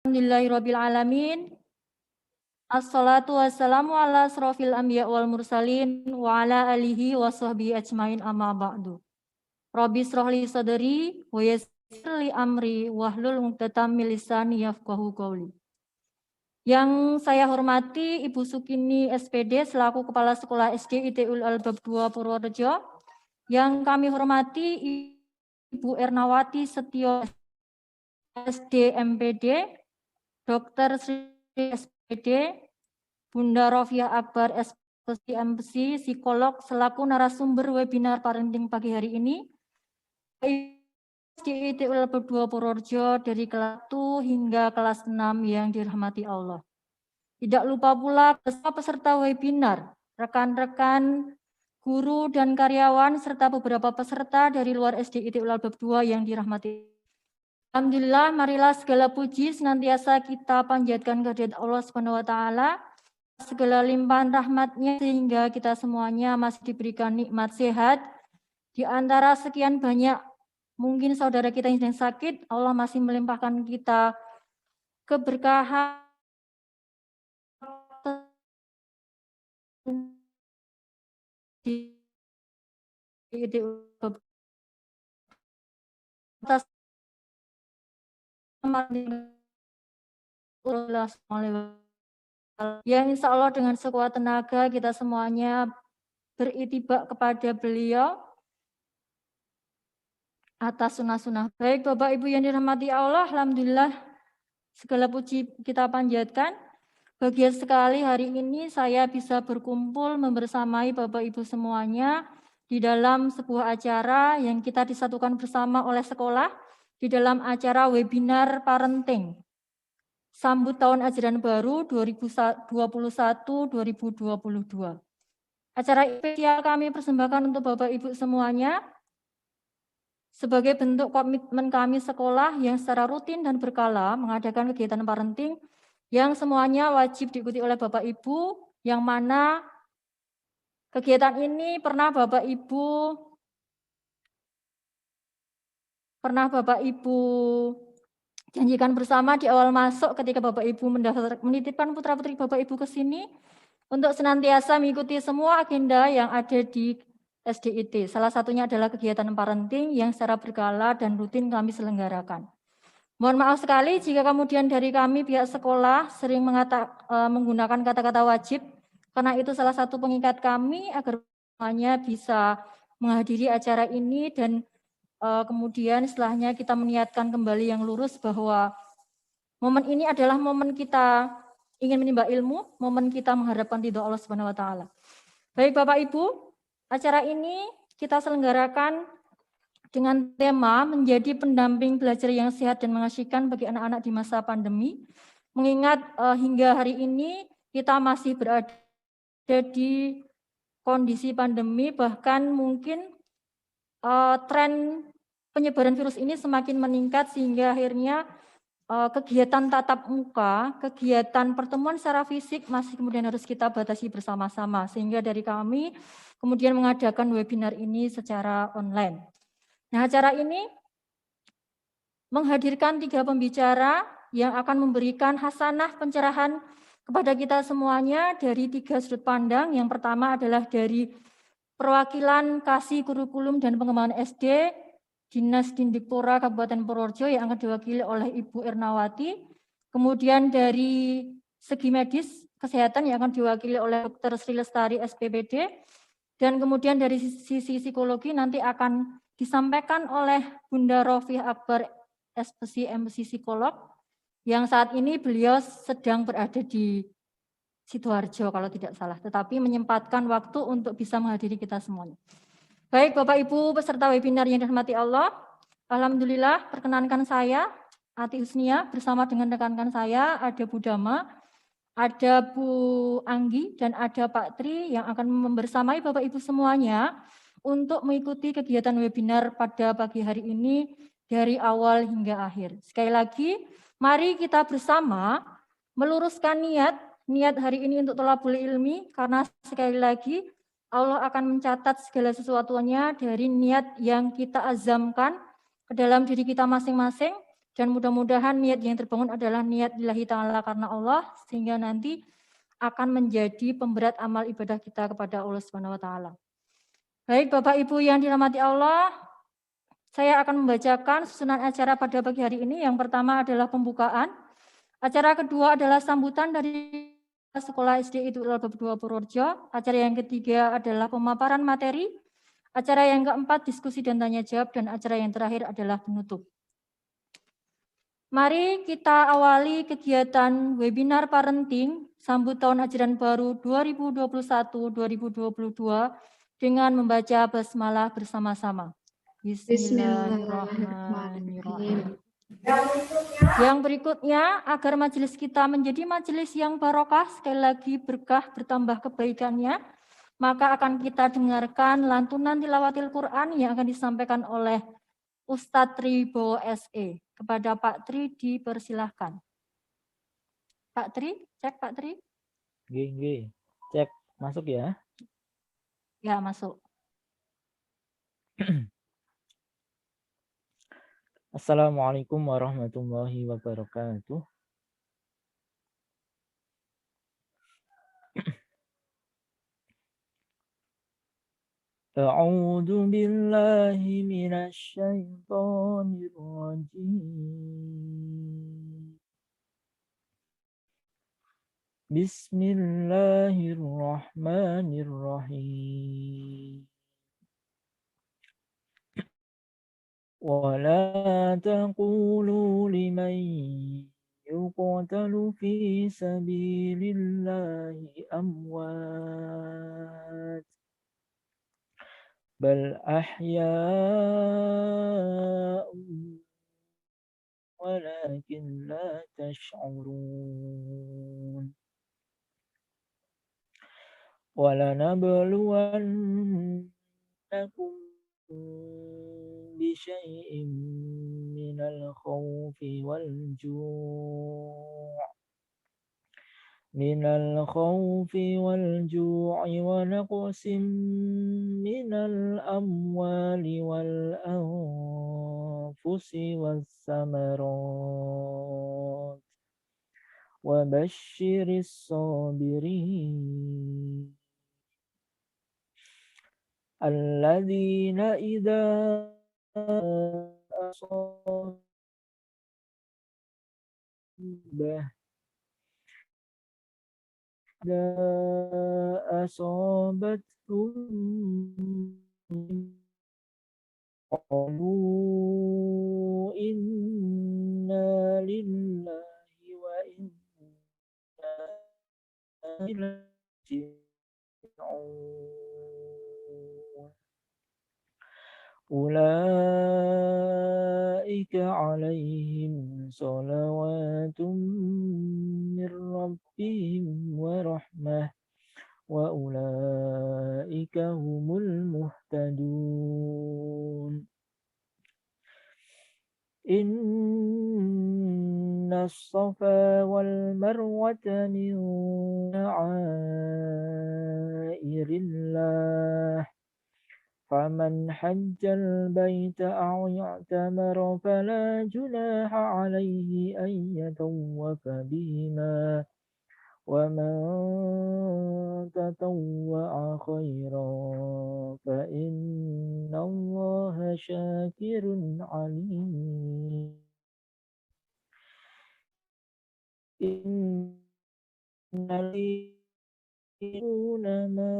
Alhamdulillahirabbil alamin. Assalatu wassalamu ala asrofil anbiya wal mursalin wa ala alihi wa sahbihi ajmain amma ba'du. Rabbi shrahli sadri wa yassir li amri wahlul 'uqdatam min lisani yafqahu qawli. Yang saya hormati Ibu Sukini SPD selaku Kepala Sekolah SD ITUL Albab 2 Purworejo. Yang kami hormati Ibu Ernawati Setio SD MPD, Dr. Sri SPD, Bunda Rofiah Akbar SPC psikolog selaku narasumber webinar parenting pagi hari ini. Di ITUL Albab 2 Purworejo dari kelas 1 hingga kelas 6 yang dirahmati Allah. Tidak lupa pula peserta webinar, rekan-rekan guru dan karyawan serta beberapa peserta dari luar SD ITUL Albab 2 yang dirahmati. Alhamdulillah, marilah segala puji senantiasa kita panjatkan kehadirat Allah Subhanahu wa taala, segala limpahan rahmat-Nya sehingga kita semuanya masih diberikan nikmat sehat. Di antara sekian banyak mungkin saudara kita yang sedang sakit, Allah masih melimpahkan kita keberkahan di atas yang insya Allah dengan sekuat tenaga kita semuanya beritibak kepada beliau atas sunnah-sunnah. Baik Bapak Ibu yang dirahmati Allah, alhamdulillah segala puji kita panjatkan. Bahagia sekali hari ini saya bisa berkumpul membersamai Bapak Ibu semuanya di dalam sebuah acara yang kita disatukan bersama oleh sekolah di dalam acara webinar parenting. Sambut tahun ajaran baru 2021-2022. Acara spesial kami persembahkan untuk Bapak Ibu semuanya sebagai bentuk komitmen kami sekolah yang secara rutin dan berkala mengadakan kegiatan parenting yang semuanya wajib diikuti oleh Bapak Ibu, yang mana kegiatan ini pernah Bapak Ibu janjikan bersama di awal masuk ketika Bapak Ibu menitipkan putra-putri Bapak Ibu ke sini untuk senantiasa mengikuti semua agenda yang ada di SDIT. Salah satunya adalah kegiatan parenting yang secara berkala dan rutin kami selenggarakan. Mohon maaf sekali jika kemudian dari kami pihak sekolah sering menggunakan kata-kata wajib, karena itu salah satu pengikat kami agar semuanya bisa menghadiri acara ini dan kemudian setelahnya kita meniatkan kembali yang lurus bahwa momen ini adalah momen kita ingin menimba ilmu, momen kita mengharapkan ridho Allah Subhanahu wa taala. Baik Bapak Ibu, acara ini kita selenggarakan dengan tema menjadi pendamping belajar yang sehat dan mengasyikan bagi anak-anak di masa pandemi. Mengingat hingga hari ini kita masih berada di kondisi pandemi, bahkan mungkin tren penyebaran virus ini semakin meningkat sehingga akhirnya kegiatan tatap muka, kegiatan pertemuan secara fisik masih kemudian harus kita batasi bersama-sama. Sehingga dari kami kemudian mengadakan webinar ini secara online. Nah, acara ini menghadirkan 3 pembicara yang akan memberikan hasanah pencerahan kepada kita semuanya dari 3 sudut pandang. Yang pertama adalah dari perwakilan Kasih Kurikulum dan Pengembangan SD, Dinas Dindikpora Kabupaten Purworejo yang akan diwakili oleh Ibu Ernawati. Kemudian dari segi medis kesehatan yang akan diwakili oleh Dr. Sri Lestari SPPD. Dan kemudian dari sisi psikologi nanti akan disampaikan oleh Bunda Rofiah Akbar SPC psikolog yang saat ini beliau sedang berada di Sidoarjo kalau tidak salah, tetapi menyempatkan waktu untuk bisa menghadiri kita semuanya. Baik Bapak Ibu peserta webinar yang dirahmati Allah, alhamdulillah perkenankan saya Ati Husnia bersama dengan rekan-rekan saya ada Bu Dama, ada Bu Anggi dan ada Pak Tri yang akan membersamai Bapak Ibu semuanya untuk mengikuti kegiatan webinar pada pagi hari ini dari awal hingga akhir. Sekali lagi, mari kita bersama meluruskan niat hari ini untuk thalabul ilmi, karena sekali lagi Allah akan mencatat segala sesuatunya dari niat yang kita azamkan ke dalam diri kita masing-masing Dan mudah-mudahan niat yang terbangun adalah niat lillahi ta'ala karena Allah, sehingga nanti akan menjadi pemberat amal ibadah kita kepada Allah Subhanahu wa taala. Baik Bapak Ibu yang dirahmati Allah, saya akan membacakan susunan acara pada pagi hari ini. Yang pertama adalah pembukaan. Acara kedua adalah sambutan dari Sekolah SD Itu Bab 2 Purworejo. Acara yang ketiga adalah pemaparan materi. Acara yang keempat diskusi dan tanya jawab, dan acara yang terakhir adalah penutup. Mari kita awali kegiatan webinar parenting sambut tahun ajaran baru 2021-2022 dengan membaca basmalah bersama-sama. Bismillahirrahmanirrahim. Yang berikutnya, agar majelis kita menjadi majelis yang barokah, sekali lagi berkah bertambah kebaikannya, maka akan kita dengarkan lantunan tilawatil Quran yang akan disampaikan oleh Ustadz Tri Bowo SE. Kepada Pak Tri dipersilahkan. Pak Tri, cek Pak Tri. G. Cek, masuk ya? Ya, masuk. Assalamualaikum warahmatullahi wabarakatuh. A'udzu billahi minasy syaithanir rajim. Bismillahirrahmanirrahim. ولا تقولوا لمن يقتل في سبيل الله أموات بل أحياء ولكن لا تشعرون ولنبلونكم بشيء من الخوف والجوع ونقص من الأموال والأنفس والثمرات وبشر الصابرين الذين إذا أصابتهم قالوا إنا لله وإنا إليه راجعون أولئك عليهم صلوات من ربهم ورحمة وأولئك هم المهتدون إن الصفا والمروة من شعائر الله فمن حج البيت أو اعتمر فلا جناح عليه أن يطوف بهما ومن تطوع خيرا فإن الله شاكر عليم إن الذين ما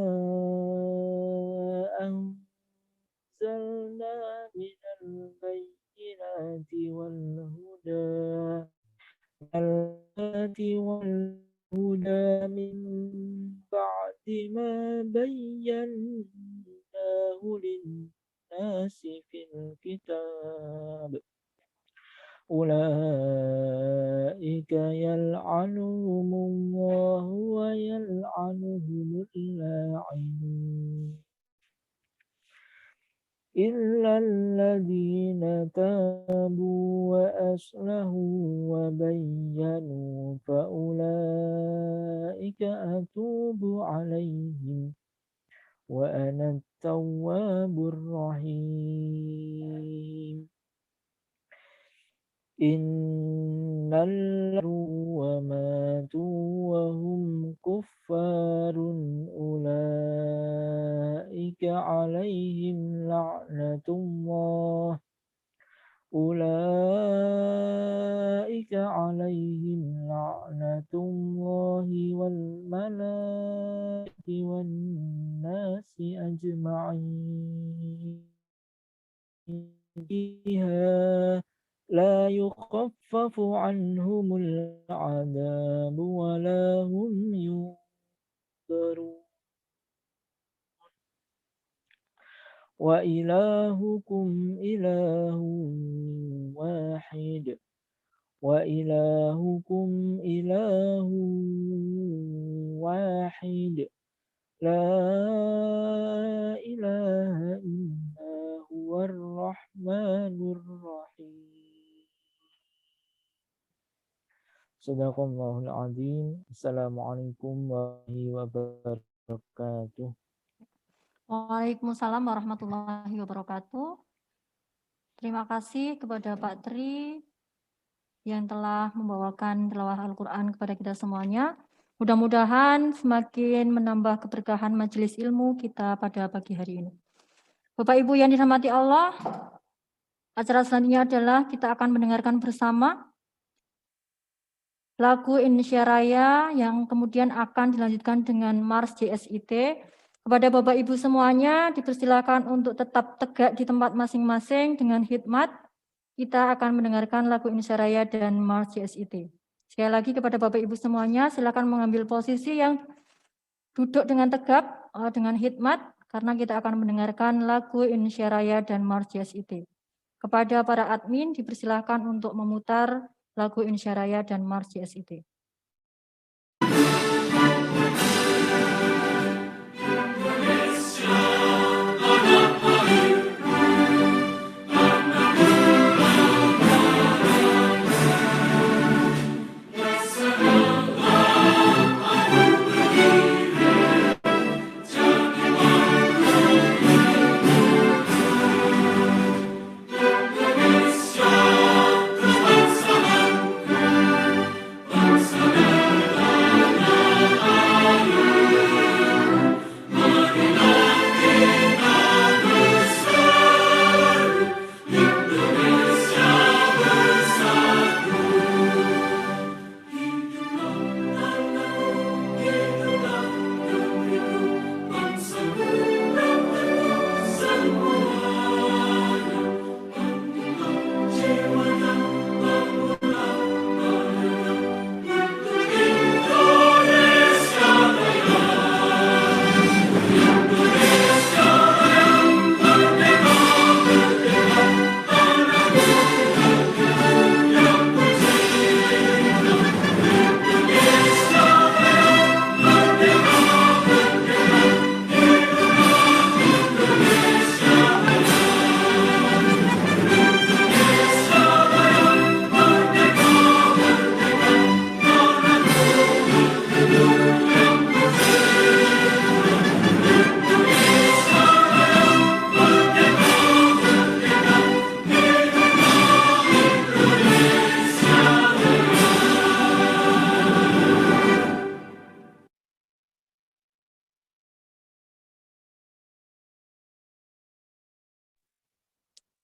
أنزلنا من البينات والهدى من بعد ما بيناه للناس في الكتاب أولئك يلعنهم الله ويلعنهم اللاعنون إلا الذين تابوا وأصلحوا وبينوا فأولئك أتوب عليهم وأنا التواب الرحيم innal wa matu wa hum kuffarun ulaika alaihim la'natullah wal malaikati wan nasi ajma'in fiha la yukhaffafu anhumul adabu wa la hum yunzarun wa ilahukum ilahun wahid wa ilahukum ilahun wahid la ilaha illa huwar rahmanur rahim. Sadaqallahul azim. Assalamualaikum warahmatullahi wabarakatuh. Waalaikumsalam warahmatullahi wabarakatuh. Terima kasih kepada Pak Tri yang telah membawakan tilawah Al-Quran kepada kita semuanya. Mudah-mudahan semakin menambah keberkahan majelis ilmu kita pada pagi hari ini. Bapak Ibu yang dirahmati Allah, acara selanjutnya adalah kita akan mendengarkan bersama lagu Indonesia Raya yang kemudian akan dilanjutkan dengan Mars JSIT. Kepada Bapak Ibu semuanya dipersilakan untuk tetap tegak di tempat masing-masing dengan khidmat. Kita akan mendengarkan lagu Indonesia Raya dan Mars JSIT. Sekali lagi kepada Bapak Ibu semuanya silakan mengambil posisi yang duduk dengan tegap dengan khidmat karena kita akan mendengarkan lagu Indonesia Raya dan Mars JSIT. Kepada para admin dipersilakan untuk memutar lagu Indonesia Raya dan Mars JSIT.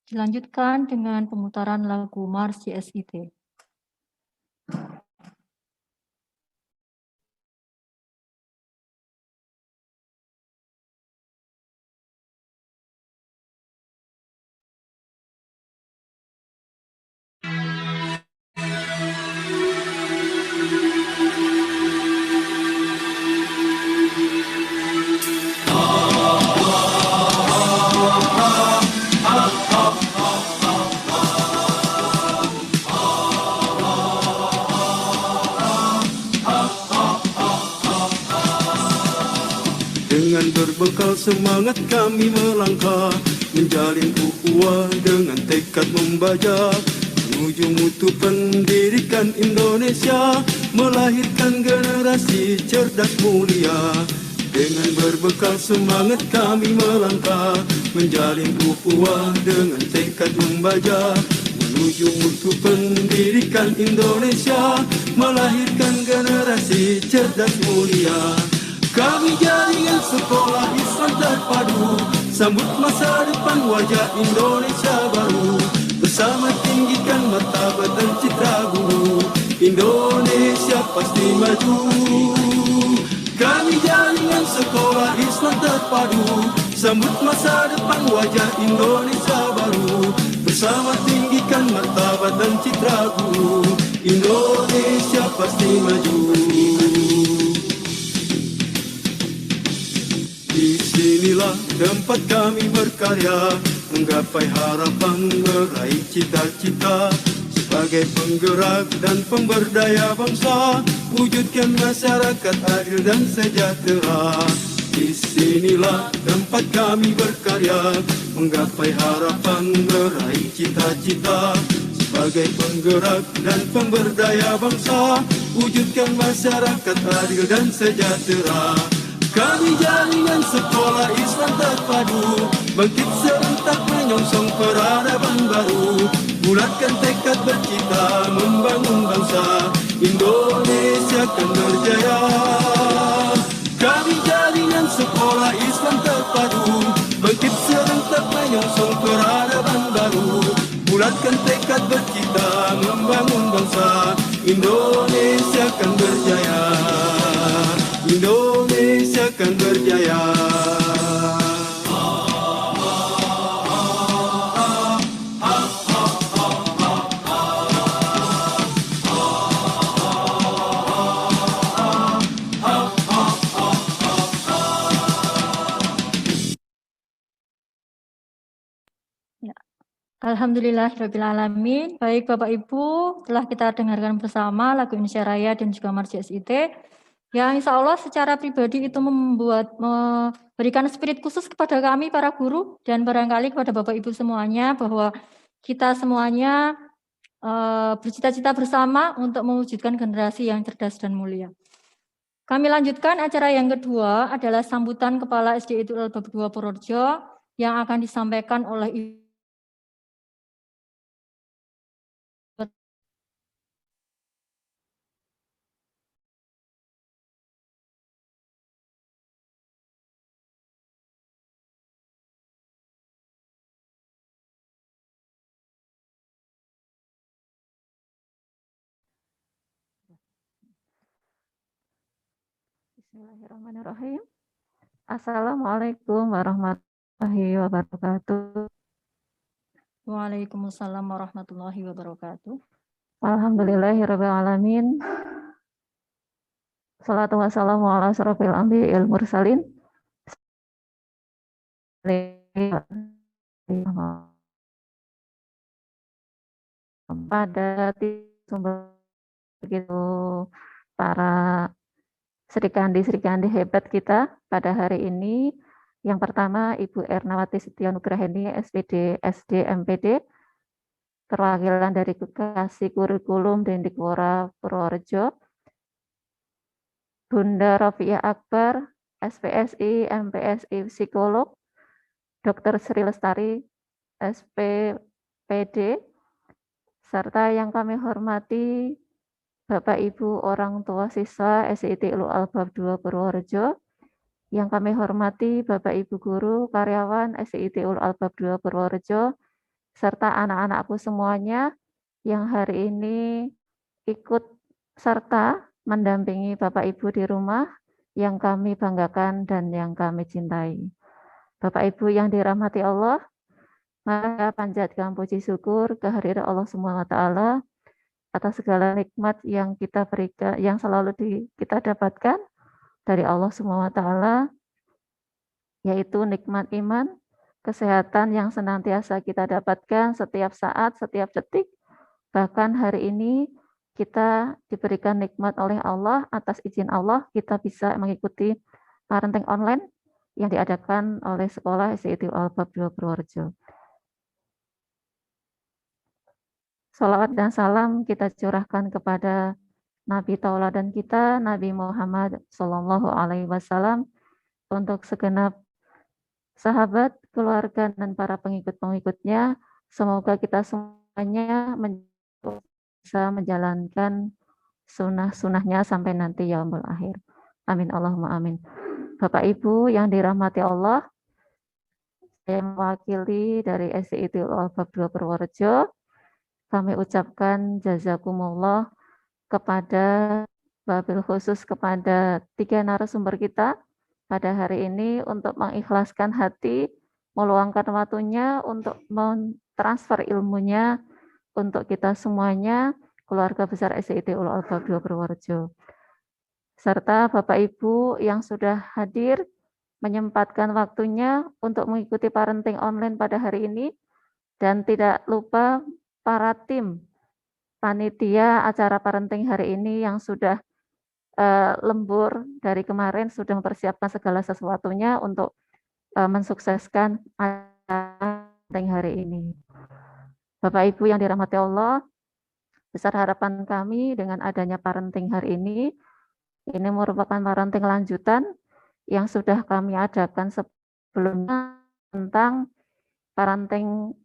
Dilanjutkan dengan pemutaran lagu Mars JSIT. Dengan berbekal semangat kami melangkah, menjalin ukhuwah dengan tekad membajak, menuju mutu pendidikan Indonesia, melahirkan generasi cerdas mulia. Dengan berbekal semangat kami melangkah, menjalin ukhuwah dengan tekad membajak, menuju mutu pendidikan Indonesia, melahirkan generasi cerdas mulia. Kami jaringan sekolah Islam terpadu, sambut masa depan wajah Indonesia baru. Bersama tinggikan martabat dan citra guru, Indonesia pasti maju. Kami jaringan sekolah Islam terpadu, sambut masa depan wajah Indonesia baru. Bersama tinggikan martabat dan citra guru, Indonesia pasti maju. Di sinilah tempat kami berkarya, menggapai harapan, meraih cita-cita. Sebagai penggerak dan pemberdaya bangsa, wujudkan masyarakat adil dan sejahtera. Di sinilah tempat kami berkarya, menggapai harapan, meraih cita-cita. Sebagai penggerak dan pemberdaya bangsa, wujudkan masyarakat adil dan sejahtera. Kami jaringan sekolah Islam terpadu, bangkit serentak menyongsong peradaban baru. Bulatkan tekad bercita membangun bangsa, Indonesia akan berjaya. Kami jaringan sekolah Islam terpadu, bangkit serentak menyongsong peradaban baru. Bulatkan tekad bercita membangun bangsa, Indonesia akan berjaya. Indonesia akan berjaya. Alhamdulillahirrabbilalamin. Baik Bapak Ibu, telah kita dengarkan bersama lagu Indonesia Raya dan juga Marsi SIT. Ya, insya Allah secara pribadi itu memberikan spirit khusus kepada kami para guru dan barangkali kepada Bapak Ibu semuanya bahwa kita semuanya bercita-cita bersama untuk mewujudkan generasi yang cerdas dan mulia. Kami lanjutkan acara yang kedua adalah sambutan Kepala SD Itu Albab 2 Purworejo yang akan disampaikan oleh Ibu. Bismillahirrahmanirrahim. Assalamualaikum warahmatullahi wabarakatuh. Waalaikumsalam warahmatullahi wabarakatuh. Alhamdulillahirrahmanirrahim. Salatu wassalamu ala asrofil anbiya'il mursalin. Pada sumber begitu para Srikandi hebat kita pada hari ini. Yang pertama Ibu Ernawati Setionugraheni SPD SD MPD, perwakilan dari Kasih Kurikulum Dendikbora Purworejo. Bunda Rofiah Akbar SPSI MPSI Psikolog, Dr. Sri Lestari SPPD, serta yang kami hormati Bapak Ibu orang tua siswa SIT Ulul Albab 2 Purworejo, yang kami hormati Bapak Ibu guru karyawan SIT Ulul Albab 2 Purworejo, serta anak-anakku semuanya yang hari ini ikut serta mendampingi Bapak Ibu di rumah yang kami banggakan dan yang kami cintai. Bapak Ibu yang dirahmati Allah, maka panjatkan puji syukur kehadirat Allah Subhanahu wa taala atas segala nikmat yang kita berikan, yang selalu kita dapatkan dari Allah Subhanahu wa taala, yaitu nikmat iman, kesehatan yang senantiasa kita dapatkan setiap saat, setiap detik. Bahkan hari ini kita diberikan nikmat oleh Allah, atas izin Allah kita bisa mengikuti parenting online yang diadakan oleh sekolah SIT Albab 2 Purworejo. Salawat dan salam kita curahkan kepada Nabi tauladan kita, Nabi Muhammad Sallallahu Alaihi Wasallam, untuk segenap sahabat, keluarga, dan para pengikut-pengikutnya. Semoga kita semua hanya bisa menjalankan sunnah-sunnahnya sampai nanti yaumul akhir. Amin Allahumma amin. Bapak Ibu yang dirahmati Allah, saya mewakili dari SDIT Al-Bab 2 Purworejo, kami ucapkan jazakumullah kepada wabil khusus kepada 3 narasumber kita pada hari ini untuk mengikhlaskan hati, meluangkan waktunya untuk mentransfer ilmunya untuk kita semuanya, keluarga besar SDIT Al-Bab 2 Purworejo. Serta Bapak Ibu yang sudah hadir menyempatkan waktunya untuk mengikuti parenting online pada hari ini, dan tidak lupa para tim panitia acara parenting hari ini yang sudah lembur dari kemarin, sudah mempersiapkan segala sesuatunya untuk mensukseskan acara parenting hari ini. Bapak Ibu yang dirahmati Allah, besar harapan kami dengan adanya parenting hari ini merupakan parenting lanjutan yang sudah kami adakan sebelumnya tentang parenting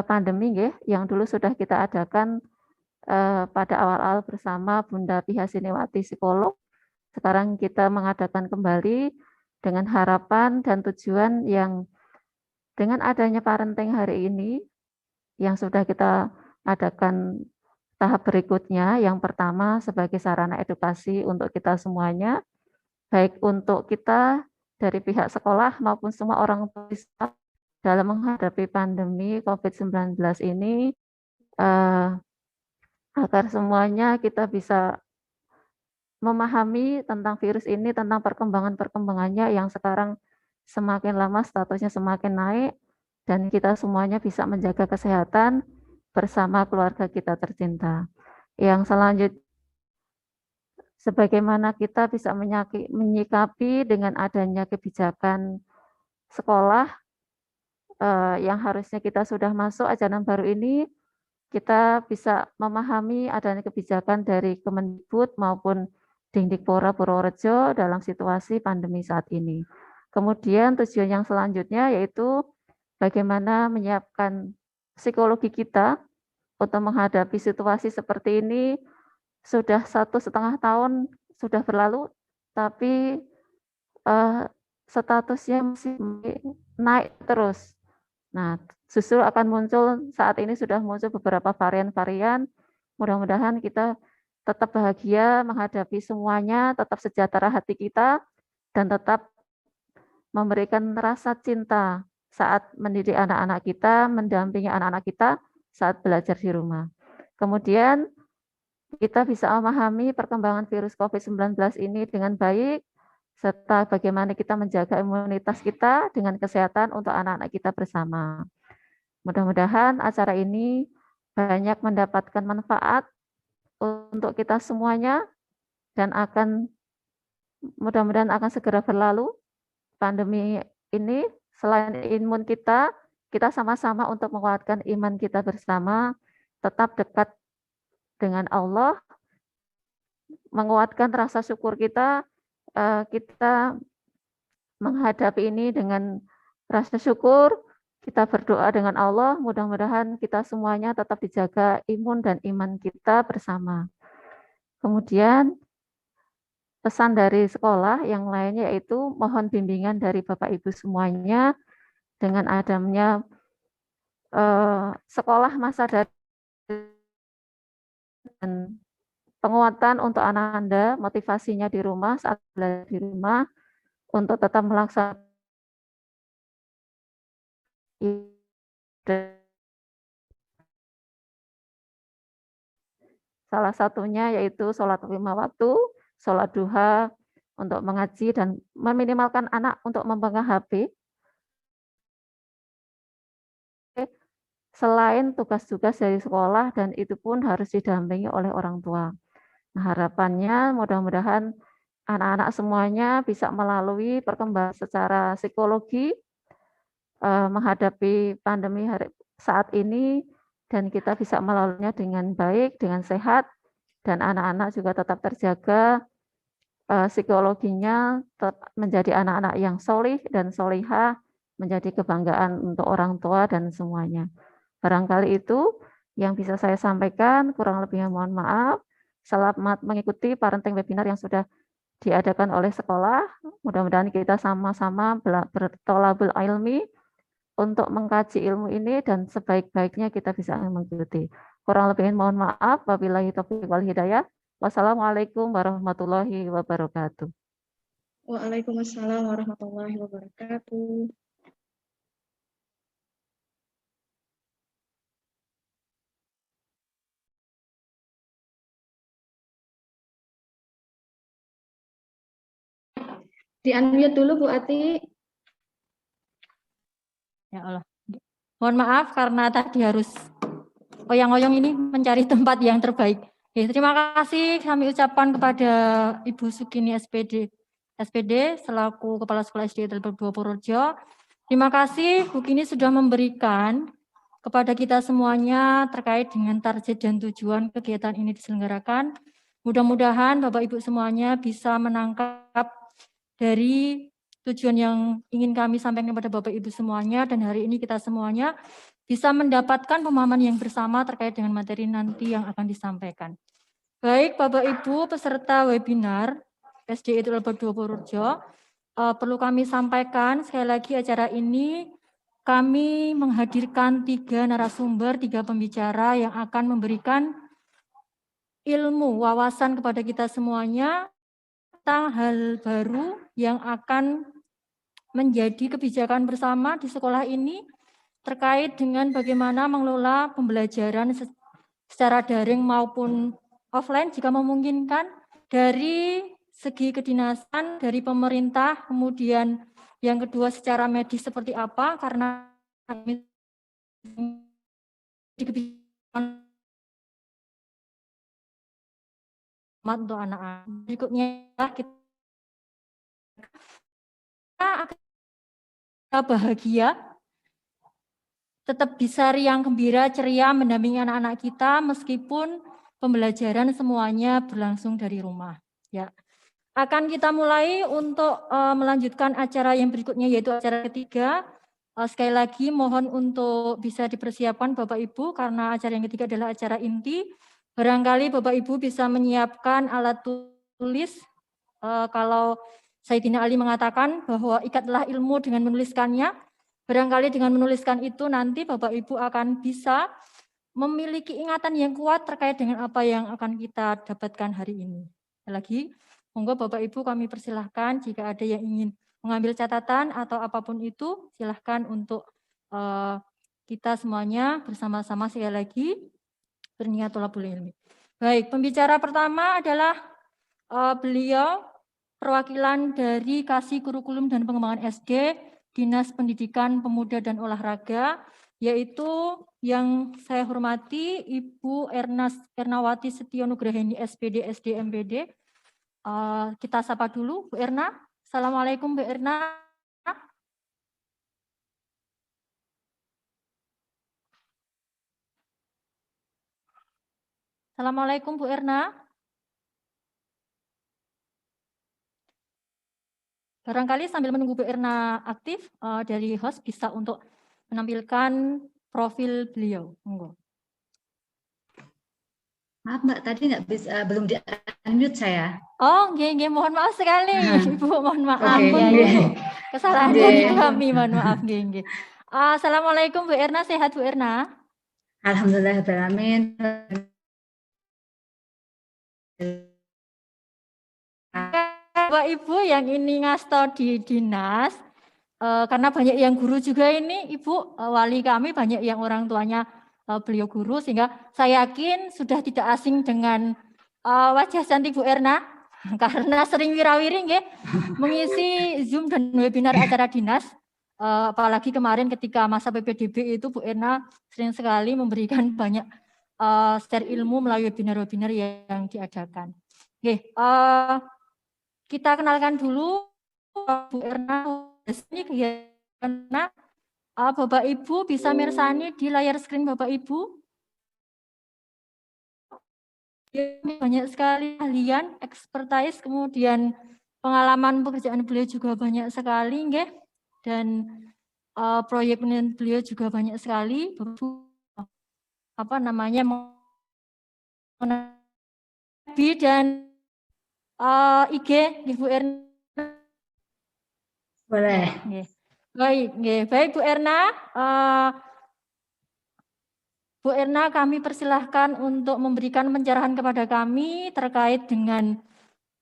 pandemi yang dulu sudah kita adakan pada awal-awal bersama Bunda Pihasiniwati psikolog. Sekarang kita mengadakan kembali dengan harapan dan tujuan yang dengan adanya parenting hari ini yang sudah kita adakan tahap berikutnya, yang pertama sebagai sarana edukasi untuk kita semuanya, baik untuk kita dari pihak sekolah maupun semua orang tua dalam menghadapi pandemi COVID-19 ini, agar semuanya kita bisa memahami tentang virus ini, tentang perkembangannya yang sekarang semakin lama statusnya semakin naik, dan kita semuanya bisa menjaga kesehatan bersama keluarga kita tercinta. Yang selanjutnya, sebagaimana kita bisa menyikapi dengan adanya kebijakan sekolah yang harusnya kita sudah masuk ajaran baru ini, kita bisa memahami adanya kebijakan dari Kemendikbud maupun Dikdikpora Purworejo dalam situasi pandemi saat ini. Kemudian tujuan yang selanjutnya yaitu bagaimana menyiapkan psikologi kita untuk menghadapi situasi seperti ini. Sudah 1,5 tahun sudah berlalu, tapi statusnya masih naik terus. Nah, justru akan muncul, saat ini sudah muncul beberapa varian-varian. Mudah-mudahan kita tetap bahagia menghadapi semuanya, tetap sejahtera hati kita, dan tetap memberikan rasa cinta saat mendidik anak-anak kita, mendampingi anak-anak kita saat belajar di rumah. Kemudian kita bisa memahami perkembangan virus COVID-19 ini dengan baik, serta bagaimana kita menjaga imunitas kita dengan kesehatan untuk anak-anak kita bersama. Mudah-mudahan acara ini banyak mendapatkan manfaat untuk kita semuanya, dan mudah-mudahan akan segera berlalu pandemi ini. Selain imun kita sama-sama untuk menguatkan iman kita bersama, tetap dekat dengan Allah, menguatkan rasa syukur kita, kita menghadapi ini dengan rasa syukur, kita berdoa dengan Allah, mudah-mudahan kita semuanya tetap dijaga imun dan iman kita bersama. Kemudian pesan dari sekolah yang lainnya yaitu mohon bimbingan dari Bapak Ibu semuanya dengan adanya sekolah masa daring dan penguatan untuk anak Anda, motivasinya di rumah, saat belajar di rumah, untuk tetap melaksanakan salah satunya yaitu sholat 5 waktu, sholat duha, untuk mengaji dan meminimalkan anak untuk memegang HP. Selain tugas-tugas dari sekolah, dan itu pun harus didampingi oleh orang tua. Nah, harapannya mudah-mudahan anak-anak semuanya bisa melalui perkembangan secara psikologi menghadapi pandemi saat ini, dan kita bisa melaluinya dengan baik, dengan sehat, dan anak-anak juga tetap terjaga psikologinya, tetap menjadi anak-anak yang solih dan solihah, menjadi kebanggaan untuk orang tua dan semuanya. Barangkali itu yang bisa saya sampaikan, kurang lebihnya mohon maaf. Selamat mengikuti parenting webinar yang sudah diadakan oleh sekolah. Mudah-mudahan kita sama-sama bertolabul ilmi untuk mengkaji ilmu ini dan sebaik-baiknya kita bisa mengikuti. Kurang lebihnya mohon maaf. Wabillahi taufiq wal hidayah. Wassalamualaikum warahmatullahi wabarakatuh. Waalaikumsalam warahmatullahi wabarakatuh. Di-unmute dulu Bu Ati. Ya Allah. Mohon maaf karena tadi harus oyang-oyong ini mencari tempat yang terbaik. Oke, terima kasih kami ucapkan kepada Ibu Sukini SPD selaku Kepala Sekolah SD Telpel 2 Purworejo. Terima kasih Bu Kini sudah memberikan kepada kita semuanya terkait dengan target dan tujuan kegiatan ini diselenggarakan. Mudah-mudahan Bapak Ibu semuanya bisa menangkap dari tujuan yang ingin kami sampaikan kepada Bapak Ibu semuanya, dan hari ini kita semuanya bisa mendapatkan pemahaman yang bersama terkait dengan materi nanti yang akan disampaikan. Baik Bapak Ibu peserta webinar SD Telpel 2 Purworejo, perlu kami sampaikan sekali lagi acara ini kami menghadirkan 3 narasumber, 3 pembicara yang akan memberikan ilmu, wawasan kepada kita semuanya tentang hal baru yang akan menjadi kebijakan bersama di sekolah ini terkait dengan bagaimana mengelola pembelajaran secara daring maupun offline jika memungkinkan dari segi kedinasan, dari pemerintah, kemudian yang kedua secara medis seperti apa, karena di kebijakan untuk anak-anak. Berikutnya kita bahagia, tetap bisa riang gembira, ceria mendampingi anak-anak kita meskipun pembelajaran semuanya berlangsung dari rumah. Ya, akan kita mulai untuk melanjutkan acara yang berikutnya yaitu acara ketiga. Sekali lagi mohon untuk bisa dipersiapkan Bapak Ibu karena acara yang ketiga adalah acara inti. Barangkali Bapak Ibu bisa menyiapkan alat tulis. Kalau Sayyidina Ali mengatakan bahwa ikatlah ilmu dengan menuliskannya. Barangkali dengan menuliskan itu nanti Bapak Ibu akan bisa memiliki ingatan yang kuat terkait dengan apa yang akan kita dapatkan hari ini. Lagi, monggo Bapak Ibu kami persilahkan jika ada yang ingin mengambil catatan atau apapun itu, silahkan untuk kita semuanya bersama-sama sekali lagi berniat thalabul ilmi. Baik, pembicara pertama adalah beliau perwakilan dari Kasih Kurikulum dan Pengembangan SD, Dinas Pendidikan Pemuda dan Olahraga, yaitu yang saya hormati Ibu Ernawati Setio Nugraheni SPD SD MPD. Kita sapa dulu Bu Erna. Assalamualaikum Bu Erna. Assalamualaikum Bu Erna. Barangkali sambil menunggu Bu Erna aktif, dari host bisa untuk menampilkan profil beliau. Monggo. Maaf Mbak, tadi belum di-unmute saya. Oh, nggih, mohon maaf sekali, Ibu, mohon maaf. Okay. Ya. Kesalahan dari kami, mohon maaf, nggih. Assalamualaikum Bu Erna, sehat Bu Erna? Alhamdulillahirrahmanirrahim. Bapak Ibu yang ini ngasto di dinas, karena banyak yang guru juga ini, Ibu, wali kami banyak yang orang tuanya beliau guru, sehingga saya yakin sudah tidak asing dengan wajah cantik Bu Erna, karena sering wirawiri nggih, mengisi Zoom dan webinar acara dinas, apalagi kemarin ketika masa PPDB itu Bu Erna sering sekali memberikan banyak share ilmu melalui webinar-webinar yang diadakan. Oke, kita kenalkan dulu Bu Erna. Ini karena Bapak Ibu bisa mirsani di layar screen Bapak Ibu. Banyak sekali ahlian, expertise, kemudian pengalaman pekerjaan beliau juga banyak sekali, nggih. Dan proyek penelitian beliau juga banyak sekali. FB dan IG Ibu Erna. Boleh. Nggih. Baik, nggih. Baik Bu Erna, Bu Erna kami persilahkan untuk memberikan pencerahan kepada kami terkait dengan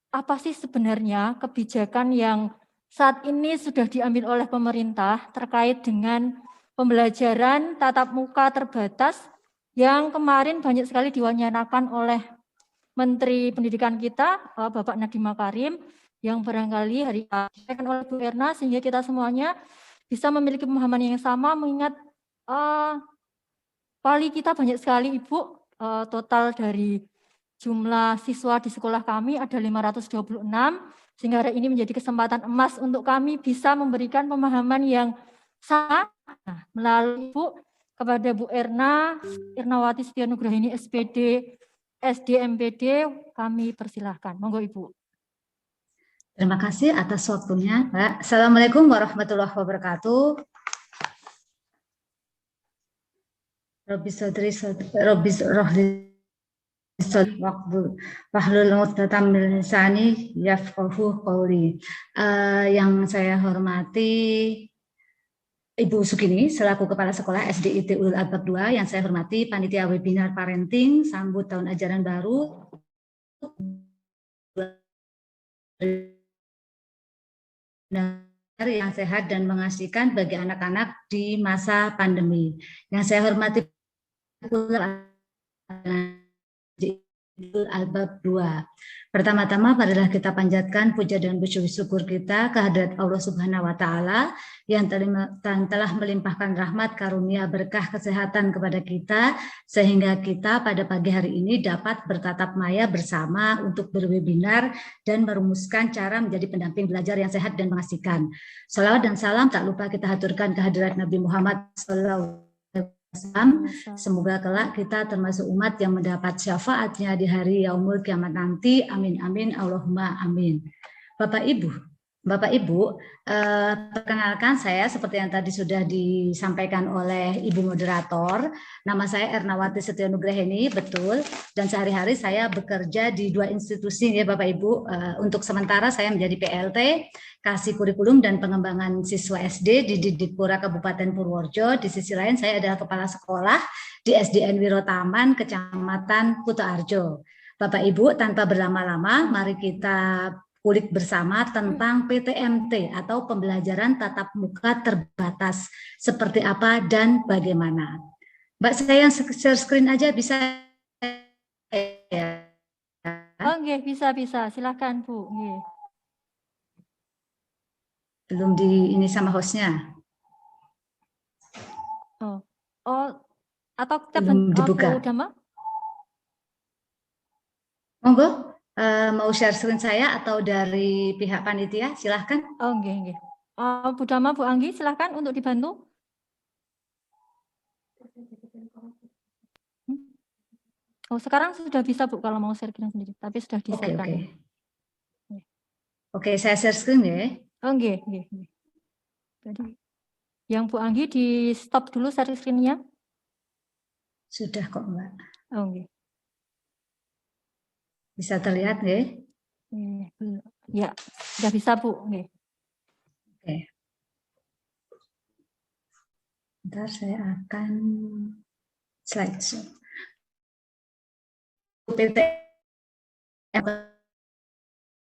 apa sih sebenarnya kebijakan yang saat ini sudah diambil oleh pemerintah terkait dengan pembelajaran tatap muka terbatas yang kemarin banyak sekali diwacanakan oleh Menteri Pendidikan kita, Bapak Nadiem Makarim, yang barangkali hari ini disampaikan oleh Bu Erna sehingga kita semuanya bisa memiliki pemahaman yang sama mengingat Pali kita banyak sekali Ibu, total dari jumlah siswa di sekolah kami ada 526, sehingga hari ini menjadi kesempatan emas untuk kami bisa memberikan pemahaman yang sama melalui Ibu kepada Bu Erna, Ernawati Setianugrahini SPD, SDMPD, kami persilahkan. Monggo Ibu. Terima kasih atas waktunya, Pak. Assalamualaikum warahmatullahi wabarakatuh. Robbis rohli wahlul 'uqdatam min lisani yafqahu qawli. Yang saya hormati Ibu Sugini selaku Kepala Sekolah SDIT Ulul Albab 2, yang saya hormati Panitia Webinar Parenting Sambut Tahun Ajaran Baru yang sehat dan mengasihkan bagi anak-anak di masa pandemi. Yang saya hormati Al-Bab 2. Pertama-tama marilah kita panjatkan puja dan syukur kita kehadirat Allah Subhanahu wa taala yang telah melimpahkan rahmat, karunia, berkah, kesehatan kepada kita sehingga kita pada pagi hari ini dapat bertatap maya bersama untuk berwebinar dan merumuskan cara menjadi pendamping belajar yang sehat dan mengasihkan. Salawat dan salam tak lupa kita haturkan kehadirat Nabi Muhammad SAW. Semoga kelak kita termasuk umat yang mendapat syafaatnya di hari yaumul kiamat nanti. Amin amin Allahumma amin. Bapak Ibu, perkenalkan saya seperti yang tadi sudah disampaikan oleh Ibu Moderator. Nama saya Ernawati Setianugrahini, betul. Dan sehari-hari saya bekerja di 2 institusi ya Bapak Ibu. Untuk sementara saya menjadi PLT, Kasih Kurikulum dan Pengembangan Siswa SD di Didikpura Kabupaten Purworejo. Di sisi lain saya adalah Kepala Sekolah di SDN Wirotaman, Kecamatan Kutoarjo. Bapak Ibu, tanpa berlama-lama, mari kita kulik bersama tentang PTMT atau pembelajaran tatap muka terbatas. Seperti apa dan bagaimana. Mbak, saya yang share screen aja bisa ya? Oh, nggih, bisa. Silakan, Bu. Nggih. Belum ini sama hostnya. Oh, atau kita belum dibuka. Monggo, mau share screen saya atau dari pihak panitia, silahkan. Oh, nggih. Bu Dama, Bu Anggi, silahkan untuk dibantu. Oh, sekarang sudah bisa Bu kalau mau share screen sendiri, tapi sudah di-share-kan. Oke, saya share screen ya. Oh, nggih. Jadi yang Bu Anggi di stop dulu share screen-nya. Sudah kok, Mbak. Oh, nggih. Bisa terlihat nggih? Ya, sudah bisa Bu. Nggih. Oke. Bentar, saya akan slideshow.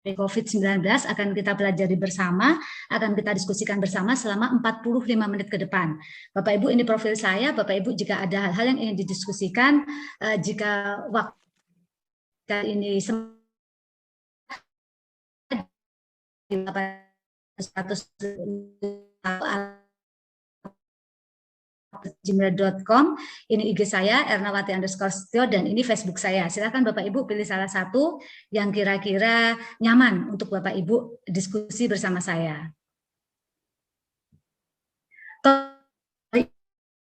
COVID-19 akan kita pelajari bersama, akan kita diskusikan bersama selama 45 menit ke depan. Bapak Ibu, ini profil saya. Bapak Ibu, jika ada hal-hal yang ingin didiskusikan, jika waktu ini gmail.com, ini IG saya Ernawati_Setio dan ini Facebook saya. Silakan Bapak Ibu pilih salah satu yang kira-kira nyaman untuk Bapak Ibu diskusi bersama saya.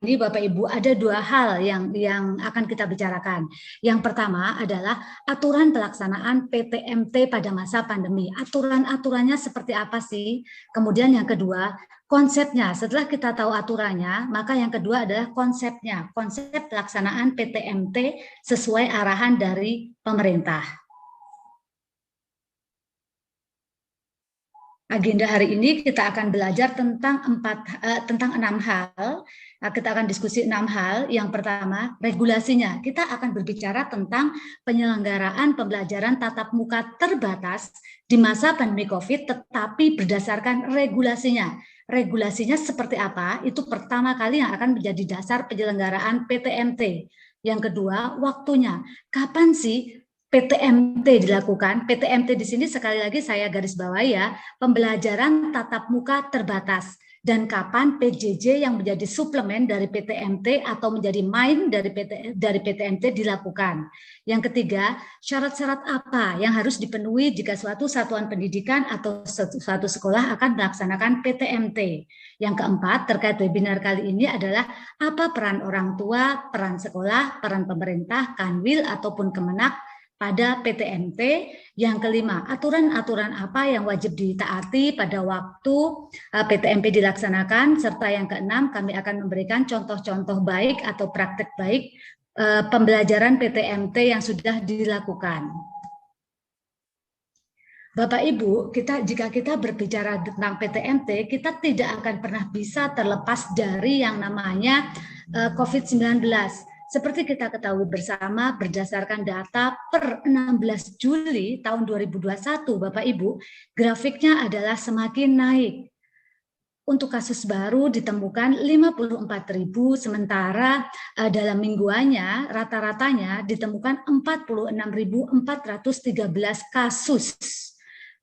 ini Bapak Ibu ada dua hal yang akan kita bicarakan. Yang pertama adalah aturan pelaksanaan PTMT pada masa pandemi. Aturan-aturannya seperti apa sih? Kemudian yang kedua, konsepnya. Setelah kita tahu aturannya, maka yang kedua adalah konsepnya. Konsep pelaksanaan PTMT sesuai arahan dari pemerintah. Agenda hari ini kita akan belajar tentang 6 hal. Kita akan diskusi 6 hal. Yang pertama, regulasinya. Kita akan berbicara tentang penyelenggaraan pembelajaran tatap muka terbatas di masa pandemi COVID, tetapi berdasarkan regulasinya. Regulasinya seperti apa? Itu pertama kali yang akan menjadi dasar penyelenggaraan PTMT. Yang kedua, waktunya. Kapan sih PTMT dilakukan? PTMT di sini sekali lagi saya garis bawahi ya, pembelajaran tatap muka terbatas. Dan kapan PJJ yang menjadi suplemen dari PTMT atau menjadi main dari PTMT dilakukan. Yang ketiga, syarat-syarat apa yang harus dipenuhi jika suatu satuan pendidikan atau suatu sekolah akan melaksanakan PTMT. Yang keempat, terkait webinar kali ini adalah apa peran orang tua, peran sekolah, peran pemerintah, Kanwil ataupun Kemenak pada PTMT. Yang kelima, aturan-aturan apa yang wajib ditaati pada waktu PTMT dilaksanakan, serta yang keenam, kami akan memberikan contoh-contoh baik atau praktek baik pembelajaran PTMT yang sudah dilakukan. Bapak Ibu, jika kita berbicara tentang PTMT, kita tidak akan pernah bisa terlepas dari yang namanya COVID-19. Seperti kita ketahui bersama, berdasarkan data per 16 Juli tahun 2021, Bapak Ibu, grafiknya adalah semakin naik. Untuk kasus baru ditemukan 54.000, sementara dalam mingguannya rata-ratanya ditemukan 46.413 kasus.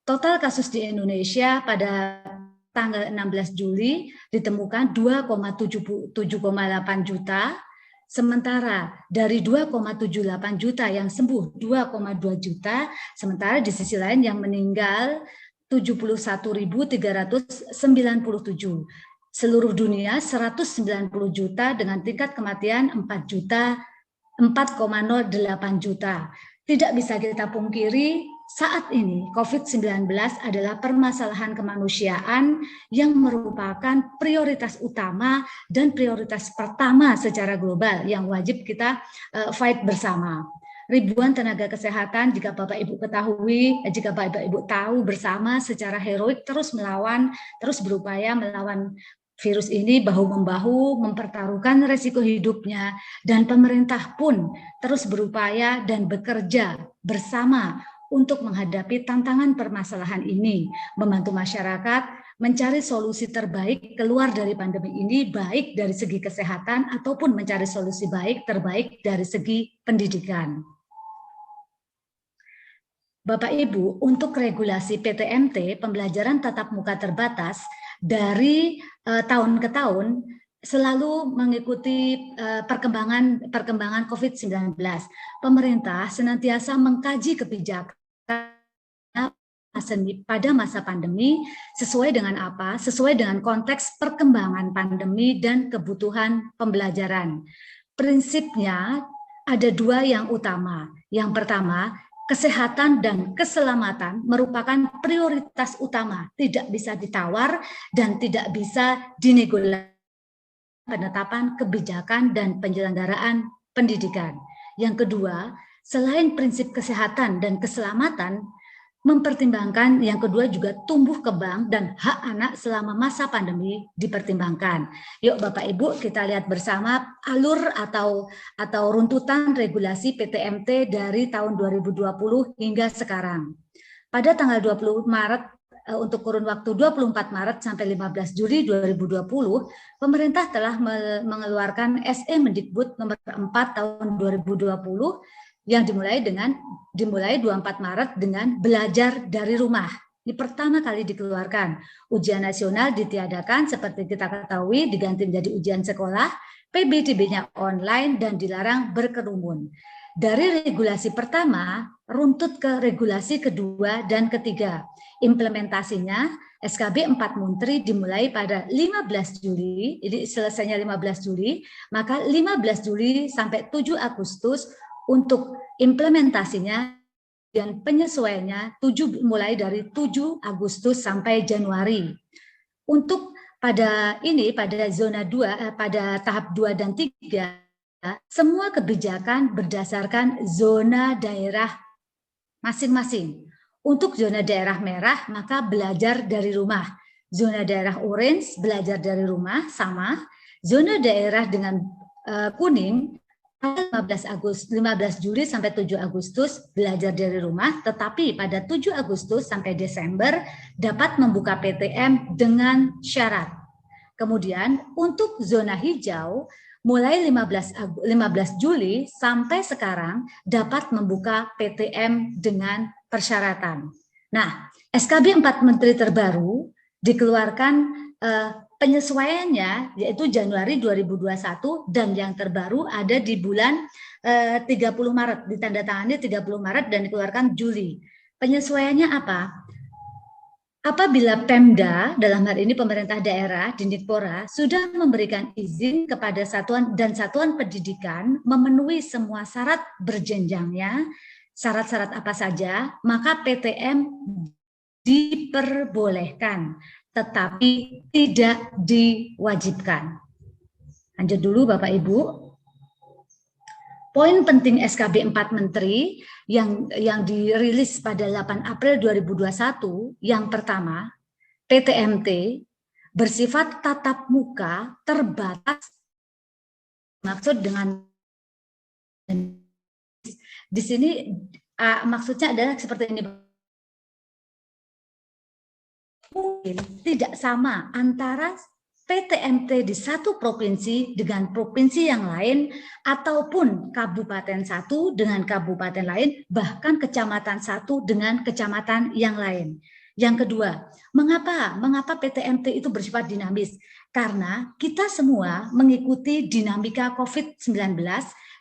Total kasus di Indonesia pada tanggal 16 Juli ditemukan 2,78 juta. Sementara dari 2,78 juta yang sembuh 2,2 juta, sementara di sisi lain yang meninggal 71.397. Seluruh dunia 190 juta dengan tingkat kematian 4,08 juta. Tidak bisa kita pungkiri, saat ini COVID-19 adalah permasalahan kemanusiaan yang merupakan prioritas utama dan prioritas pertama secara global yang wajib kita fight bersama. Ribuan tenaga kesehatan, jika Bapak Ibu ketahui, jika Bapak Ibu tahu bersama secara heroik terus berupaya melawan virus ini bahu-membahu, mempertaruhkan resiko hidupnya, dan pemerintah pun terus berupaya dan bekerja bersama untuk menghadapi tantangan permasalahan ini, membantu masyarakat mencari solusi terbaik keluar dari pandemi ini, baik dari segi kesehatan ataupun mencari solusi terbaik dari segi pendidikan. Bapak Ibu, untuk regulasi PTMT, pembelajaran tatap muka terbatas, dari tahun ke tahun selalu mengikuti perkembangan COVID-19. Pemerintah senantiasa mengkaji kebijakan pada masa pandemi sesuai dengan apa? Sesuai dengan konteks perkembangan pandemi dan kebutuhan pembelajaran. Prinsipnya ada dua yang utama. Yang pertama, kesehatan dan keselamatan merupakan prioritas utama, tidak bisa ditawar dan tidak bisa dinegosiasi penetapan kebijakan dan penyelenggaraan pendidikan. Yang kedua, selain prinsip kesehatan dan keselamatan, mempertimbangkan yang kedua juga tumbuh kembang dan hak anak selama masa pandemi dipertimbangkan. Yuk Bapak Ibu, kita lihat bersama alur atau runtutan regulasi PTMT dari tahun 2020 hingga sekarang. Pada tanggal 20 Maret untuk kurun waktu 24 Maret sampai 15 Juli 2020, pemerintah telah mengeluarkan SE Mendikbud nomor 4 tahun 2020 yang dimulai 24 Maret dengan belajar dari rumah. Ini pertama kali dikeluarkan. Ujian nasional ditiadakan seperti kita ketahui, diganti menjadi ujian sekolah, PBDB-nya online dan dilarang berkerumun. Dari regulasi pertama, runtut ke regulasi kedua dan ketiga. Implementasinya, SKB 4 Menteri dimulai pada 15 Juli, jadi selesainya 15 Juli, maka 15 Juli sampai 7 Agustus untuk implementasinya dan penyesuaiannya mulai dari 7 Agustus sampai Januari. Untuk pada zona 2, pada tahap 2 dan 3, semua kebijakan berdasarkan zona daerah masing-masing. Untuk zona daerah merah, maka belajar dari rumah. Zona daerah orange, belajar dari rumah, sama. Zona daerah dengan kuning, 15 Juli sampai 7 Agustus belajar dari rumah, tetapi pada 7 Agustus sampai Desember dapat membuka PTM dengan syarat. Kemudian untuk zona hijau, mulai 15 Juli sampai sekarang dapat membuka PTM dengan persyaratan. Nah, SKB 4 Menteri terbaru dikeluarkan penyesuaiannya yaitu Januari 2021 dan yang terbaru ada di bulan 30 Maret, ditandatangani 30 Maret dan dikeluarkan Juli. Penyesuaiannya apa? Apabila Pemda, dalam hal ini pemerintah daerah, Dindikpora, sudah memberikan izin kepada satuan pendidikan memenuhi semua syarat berjenjangnya, syarat-syarat apa saja, maka PTM diperbolehkan, tetapi tidak diwajibkan. Lanjut dulu Bapak Ibu. Poin penting SKB 4 Menteri yang dirilis pada 8 April 2021, yang pertama, PTMT bersifat tatap muka terbatas. Maksud dengan di sini maksudnya adalah seperti ini. Mungkin tidak sama antara PTMT di satu provinsi dengan provinsi yang lain, ataupun kabupaten satu dengan kabupaten lain, bahkan kecamatan satu dengan kecamatan yang lain. Yang kedua, mengapa PTMT itu bersifat dinamis? Karena kita semua mengikuti dinamika COVID-19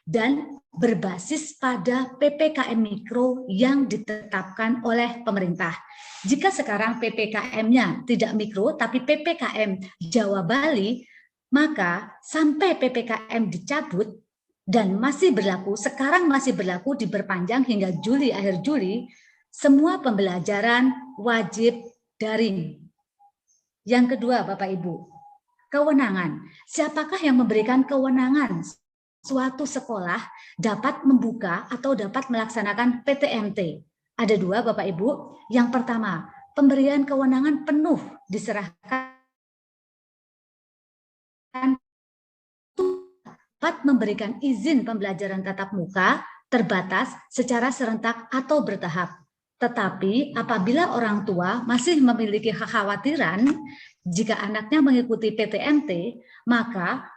dan berbasis pada PPKM Mikro yang ditetapkan oleh pemerintah. Jika sekarang PPKM-nya tidak mikro, tapi PPKM Jawa Bali, maka sampai PPKM dicabut dan masih berlaku, sekarang masih berlaku diperpanjang hingga Juli, akhir Juli, semua pembelajaran wajib daring. Yang kedua, Bapak Ibu, kewenangan. Siapakah yang memberikan kewenangan suatu sekolah dapat membuka atau dapat melaksanakan PTMT? Ada dua Bapak Ibu. Yang pertama, pemberian kewenangan penuh diserahkan dapat memberikan izin pembelajaran tatap muka terbatas secara serentak atau bertahap. Tetapi apabila orang tua masih memiliki kekhawatiran jika anaknya mengikuti PTMT, maka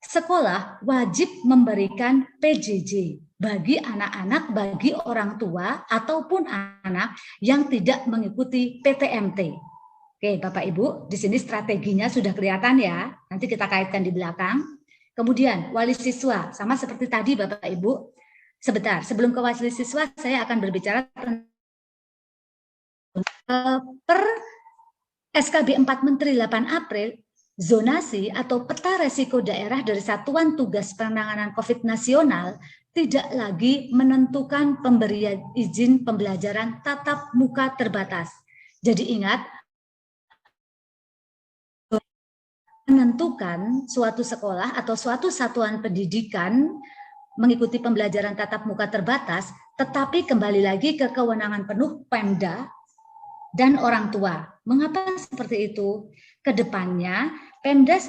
sekolah wajib memberikan PJJ bagi anak-anak, bagi orang tua ataupun anak yang tidak mengikuti PTMT. Oke, Bapak Ibu, di sini strateginya sudah kelihatan ya. Nanti kita kaitkan di belakang. Kemudian wali siswa, sama seperti tadi Bapak Ibu. Sebentar, sebelum ke wali siswa saya akan berbicara per SKB 4 Menteri 8 April, zonasi atau peta resiko daerah dari Satuan Tugas Penanganan COVID nasional tidak lagi menentukan pemberian izin pembelajaran tatap muka terbatas. Jadi ingat, menentukan suatu sekolah atau suatu satuan pendidikan mengikuti pembelajaran tatap muka terbatas, tetapi kembali lagi ke kewenangan penuh Pemda dan orang tua. Mengapa seperti itu? Kedepannya Pemda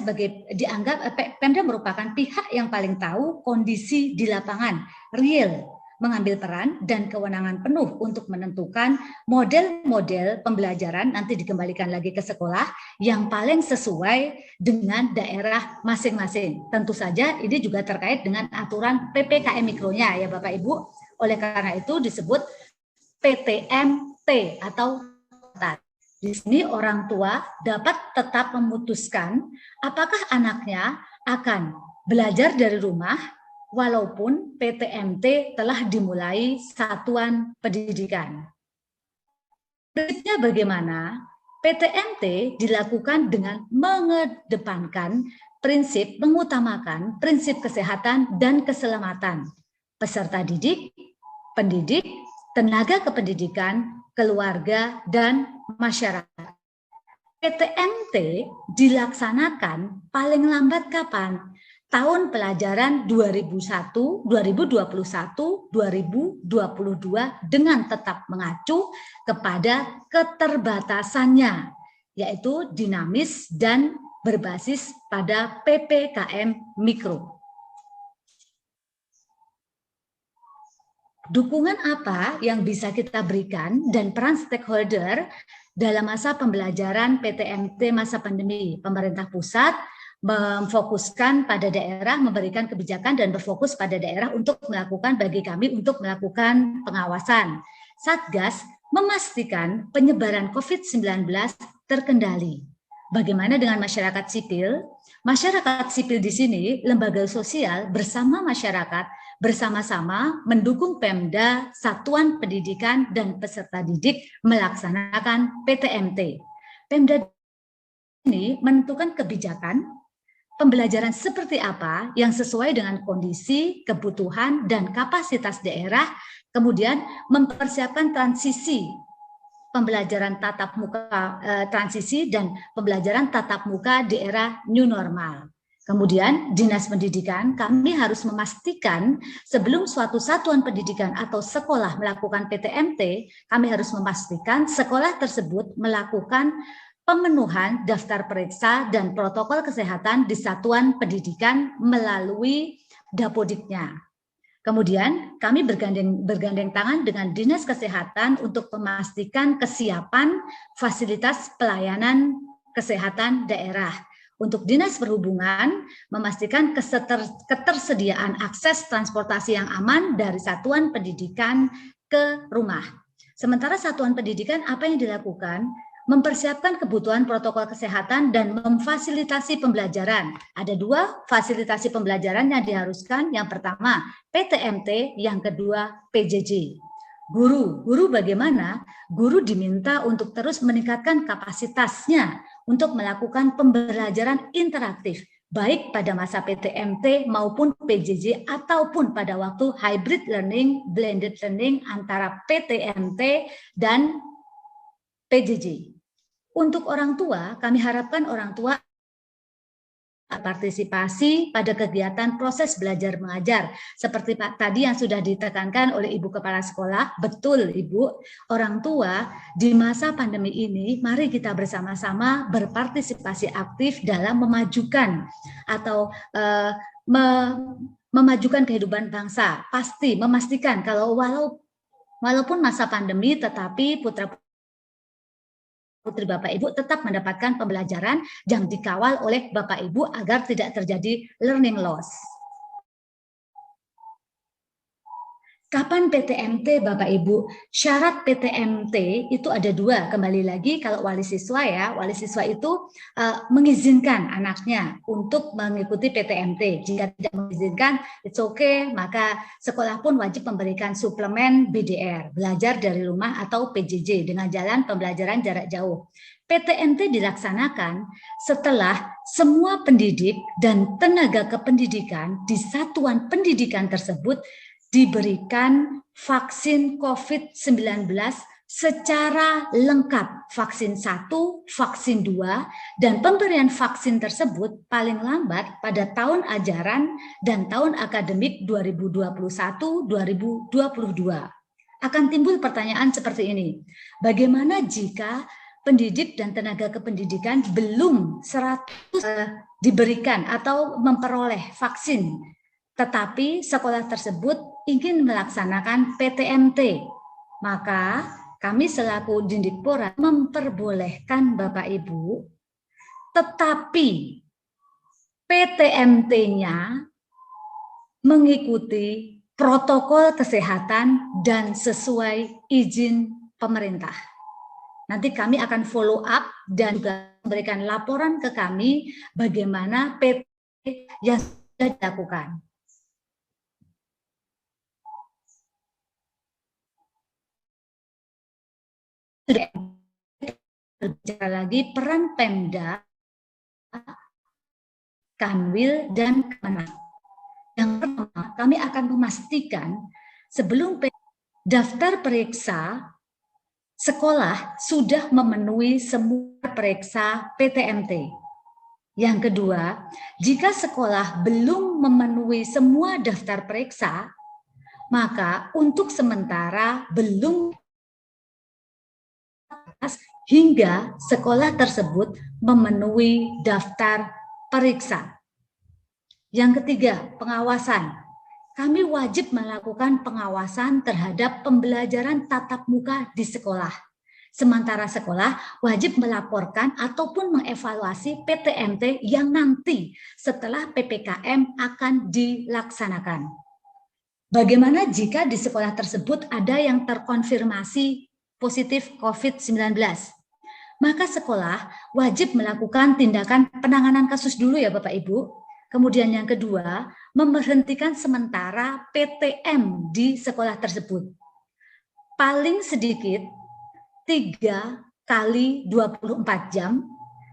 Pemda merupakan pihak yang paling tahu kondisi di lapangan, real, mengambil peran dan kewenangan penuh untuk menentukan model-model pembelajaran nanti dikembalikan lagi ke sekolah yang paling sesuai dengan daerah masing-masing. Tentu saja ini juga terkait dengan aturan PPKM Mikronya ya Bapak Ibu. Oleh karena itu disebut PTMT atau di sini orang tua dapat tetap memutuskan apakah anaknya akan belajar dari rumah walaupun PTMT telah dimulai satuan pendidikan. Prinsipnya bagaimana? PTMT dilakukan dengan mengedepankan prinsip, mengutamakan prinsip kesehatan dan keselamatan peserta didik, pendidik, tenaga kependidikan, keluarga, dan masyarakat. PTMT dilaksanakan paling lambat kapan? Tahun pelajaran 2021, 2021, 2022 dengan tetap mengacu kepada keterbatasannya, yaitu dinamis dan berbasis pada PPKM Mikro. Dukungan apa yang bisa kita berikan dan peran stakeholder dalam masa pembelajaran PTMT masa pandemi? Pemerintah pusat memfokuskan pada daerah, memberikan kebijakan dan berfokus pada daerah untuk melakukan, bagi kami untuk melakukan pengawasan. Satgas memastikan penyebaran COVID-19 terkendali. Bagaimana dengan masyarakat sipil? Masyarakat sipil di sini, lembaga sosial bersama masyarakat, bersama-sama mendukung Pemda, satuan pendidikan, dan peserta didik melaksanakan PTMT. Pemda ini menentukan kebijakan pembelajaran seperti apa yang sesuai dengan kondisi, kebutuhan, dan kapasitas daerah, kemudian mempersiapkan transisi pembelajaran tatap muka, transisi dan pembelajaran tatap muka di era new normal. Kemudian Dinas Pendidikan, kami harus memastikan sebelum suatu satuan pendidikan atau sekolah melakukan PTMT, kami harus memastikan sekolah tersebut melakukan pemenuhan daftar periksa dan protokol kesehatan di satuan pendidikan melalui Dapodiknya. Kemudian kami bergandeng tangan dengan Dinas Kesehatan untuk memastikan kesiapan fasilitas pelayanan kesehatan daerah. Untuk Dinas Perhubungan memastikan ketersediaan akses transportasi yang aman dari satuan pendidikan ke rumah. Sementara satuan pendidikan apa yang dilakukan? Mempersiapkan kebutuhan protokol kesehatan dan memfasilitasi pembelajaran. Ada dua fasilitasi pembelajaran yang diharuskan. Yang pertama PTMT, yang kedua PJJ. Guru bagaimana? Guru diminta untuk terus meningkatkan kapasitasnya untuk melakukan pembelajaran interaktif, baik pada masa PTMT maupun PJJ ataupun pada waktu hybrid learning, blended learning antara PTMT dan PJJ. Untuk orang tua, kami harapkan orang tua partisipasi pada kegiatan proses belajar mengajar. Seperti tadi yang sudah ditekankan oleh Ibu Kepala Sekolah, betul Ibu, orang tua di masa pandemi ini, mari kita bersama-sama berpartisipasi aktif dalam memajukan atau memajukan kehidupan bangsa. Pasti memastikan kalau walaupun masa pandemi, tetapi putri Bapak Ibu tetap mendapatkan pembelajaran yang dikawal oleh Bapak Ibu agar tidak terjadi learning loss. Kapan PTMT Bapak Ibu? Syarat PTMT itu ada dua. Kembali lagi kalau wali siswa ya, wali siswa itu mengizinkan anaknya untuk mengikuti PTMT. Jika tidak mengizinkan, it's okay, maka sekolah pun wajib memberikan suplemen BDR, belajar dari rumah atau PJJ dengan jalan pembelajaran jarak jauh. PTMT dilaksanakan setelah semua pendidik dan tenaga kependidikan di satuan pendidikan tersebut diberikan vaksin COVID-19 secara lengkap, vaksin 1, vaksin 2, dan pemberian vaksin tersebut paling lambat pada tahun ajaran dan tahun akademik 2021-2022. Akan timbul pertanyaan seperti ini, bagaimana jika pendidik dan tenaga kependidikan belum 100% diberikan atau memperoleh vaksin, tetapi sekolah tersebut ingin melaksanakan PTMT, maka kami selaku Dindikpora memperbolehkan Bapak Ibu, tetapi PTMT-nya mengikuti protokol kesehatan dan sesuai izin pemerintah. Nanti kami akan follow up dan juga memberikan laporan ke kami bagaimana PT yang sudah dilakukan. berbicara lagi peran Pemda, Kanwil, dan Kemenang. Yang pertama, kami akan memastikan sebelum daftar periksa sekolah sudah memenuhi semua periksa PTMT. Yang kedua, jika sekolah belum memenuhi semua daftar periksa, maka untuk sementara belum hingga sekolah tersebut memenuhi daftar periksa. Yang ketiga, pengawasan. Kami wajib melakukan pengawasan terhadap pembelajaran tatap muka di sekolah. Sementara sekolah wajib melaporkan ataupun mengevaluasi PTMT yang nanti setelah PPKM akan dilaksanakan. Bagaimana jika di sekolah tersebut ada yang terkonfirmasi positif COVID-19? Maka sekolah wajib melakukan tindakan penanganan kasus dulu ya Bapak Ibu. Kemudian yang kedua, memberhentikan sementara PTM di sekolah tersebut. Paling sedikit 3 kali 24 jam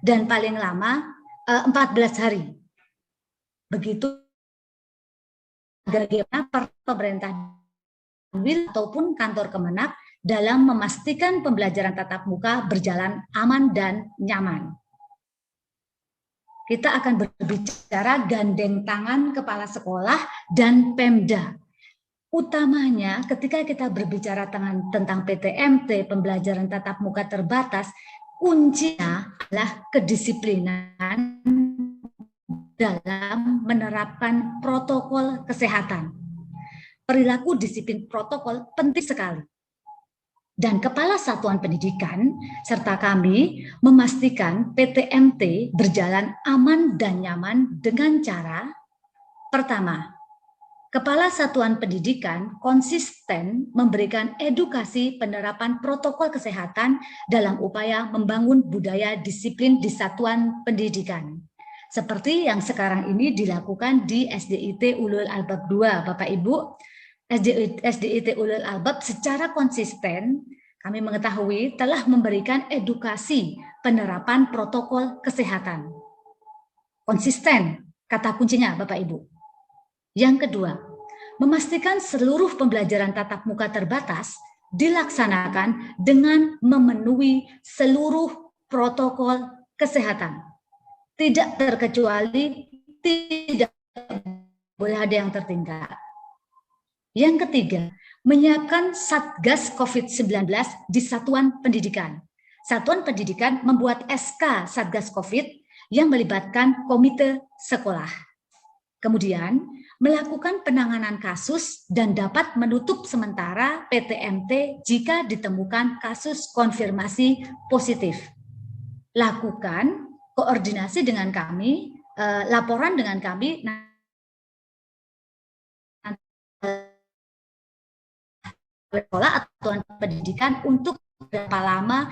dan paling lama 14 hari. Begitu bagaimana pemerintah ataupun kantor Kemenak dalam memastikan pembelajaran tatap muka berjalan aman dan nyaman. Kita akan berbicara gandeng tangan kepala sekolah dan Pemda. Utamanya ketika kita berbicara tentang PTMT, pembelajaran tatap muka terbatas, kuncinya adalah kedisiplinan dalam menerapkan protokol kesehatan. Perilaku disiplin protokol penting sekali. Dan Kepala Satuan Pendidikan serta kami memastikan PTMT berjalan aman dan nyaman dengan cara pertama, Kepala Satuan Pendidikan konsisten memberikan edukasi penerapan protokol kesehatan dalam upaya membangun budaya disiplin di satuan pendidikan. Seperti yang sekarang ini dilakukan di SDIT Ulul Albab 2, Bapak Ibu. SDIT Ulul Albab secara konsisten kami mengetahui telah memberikan edukasi penerapan protokol kesehatan. Konsisten, kata kuncinya Bapak Ibu. Yang kedua, memastikan seluruh pembelajaran tatap muka terbatas dilaksanakan dengan memenuhi seluruh protokol kesehatan. Tidak terkecuali, tidak boleh ada yang tertinggal. Yang ketiga, menyiapkan Satgas COVID-19 di satuan pendidikan. Satuan pendidikan membuat SK Satgas COVID yang melibatkan komite sekolah. Kemudian, melakukan penanganan kasus dan dapat menutup sementara PTMT jika ditemukan kasus konfirmasi positif. Lakukan koordinasi dengan kami, laporan dengan kami, sekolah atau pendidikan untuk berapa lama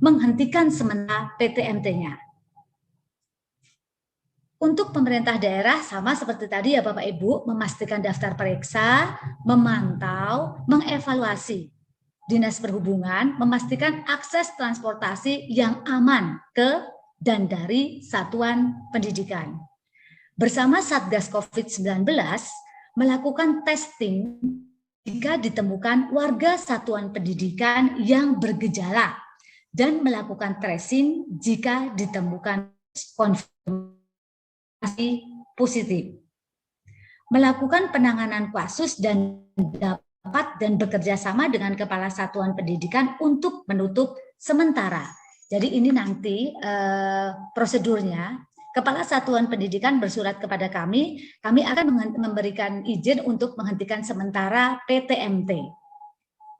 menghentikan sementara PTMT-nya. Untuk pemerintah daerah sama seperti tadi ya Bapak Ibu, memastikan daftar periksa, memantau, mengevaluasi. Dinas Perhubungan memastikan akses transportasi yang aman ke dan dari satuan pendidikan. Bersama Satgas COVID-19 melakukan testing jika ditemukan warga satuan pendidikan yang bergejala dan melakukan tracing jika ditemukan konfirmasi positif. Melakukan penanganan kasus dan dapat dan bekerja sama dengan Kepala Satuan Pendidikan untuk menutup sementara. Jadi ini nanti prosedurnya. Kepala Satuan Pendidikan bersurat kepada kami akan memberikan izin untuk menghentikan sementara PTMT.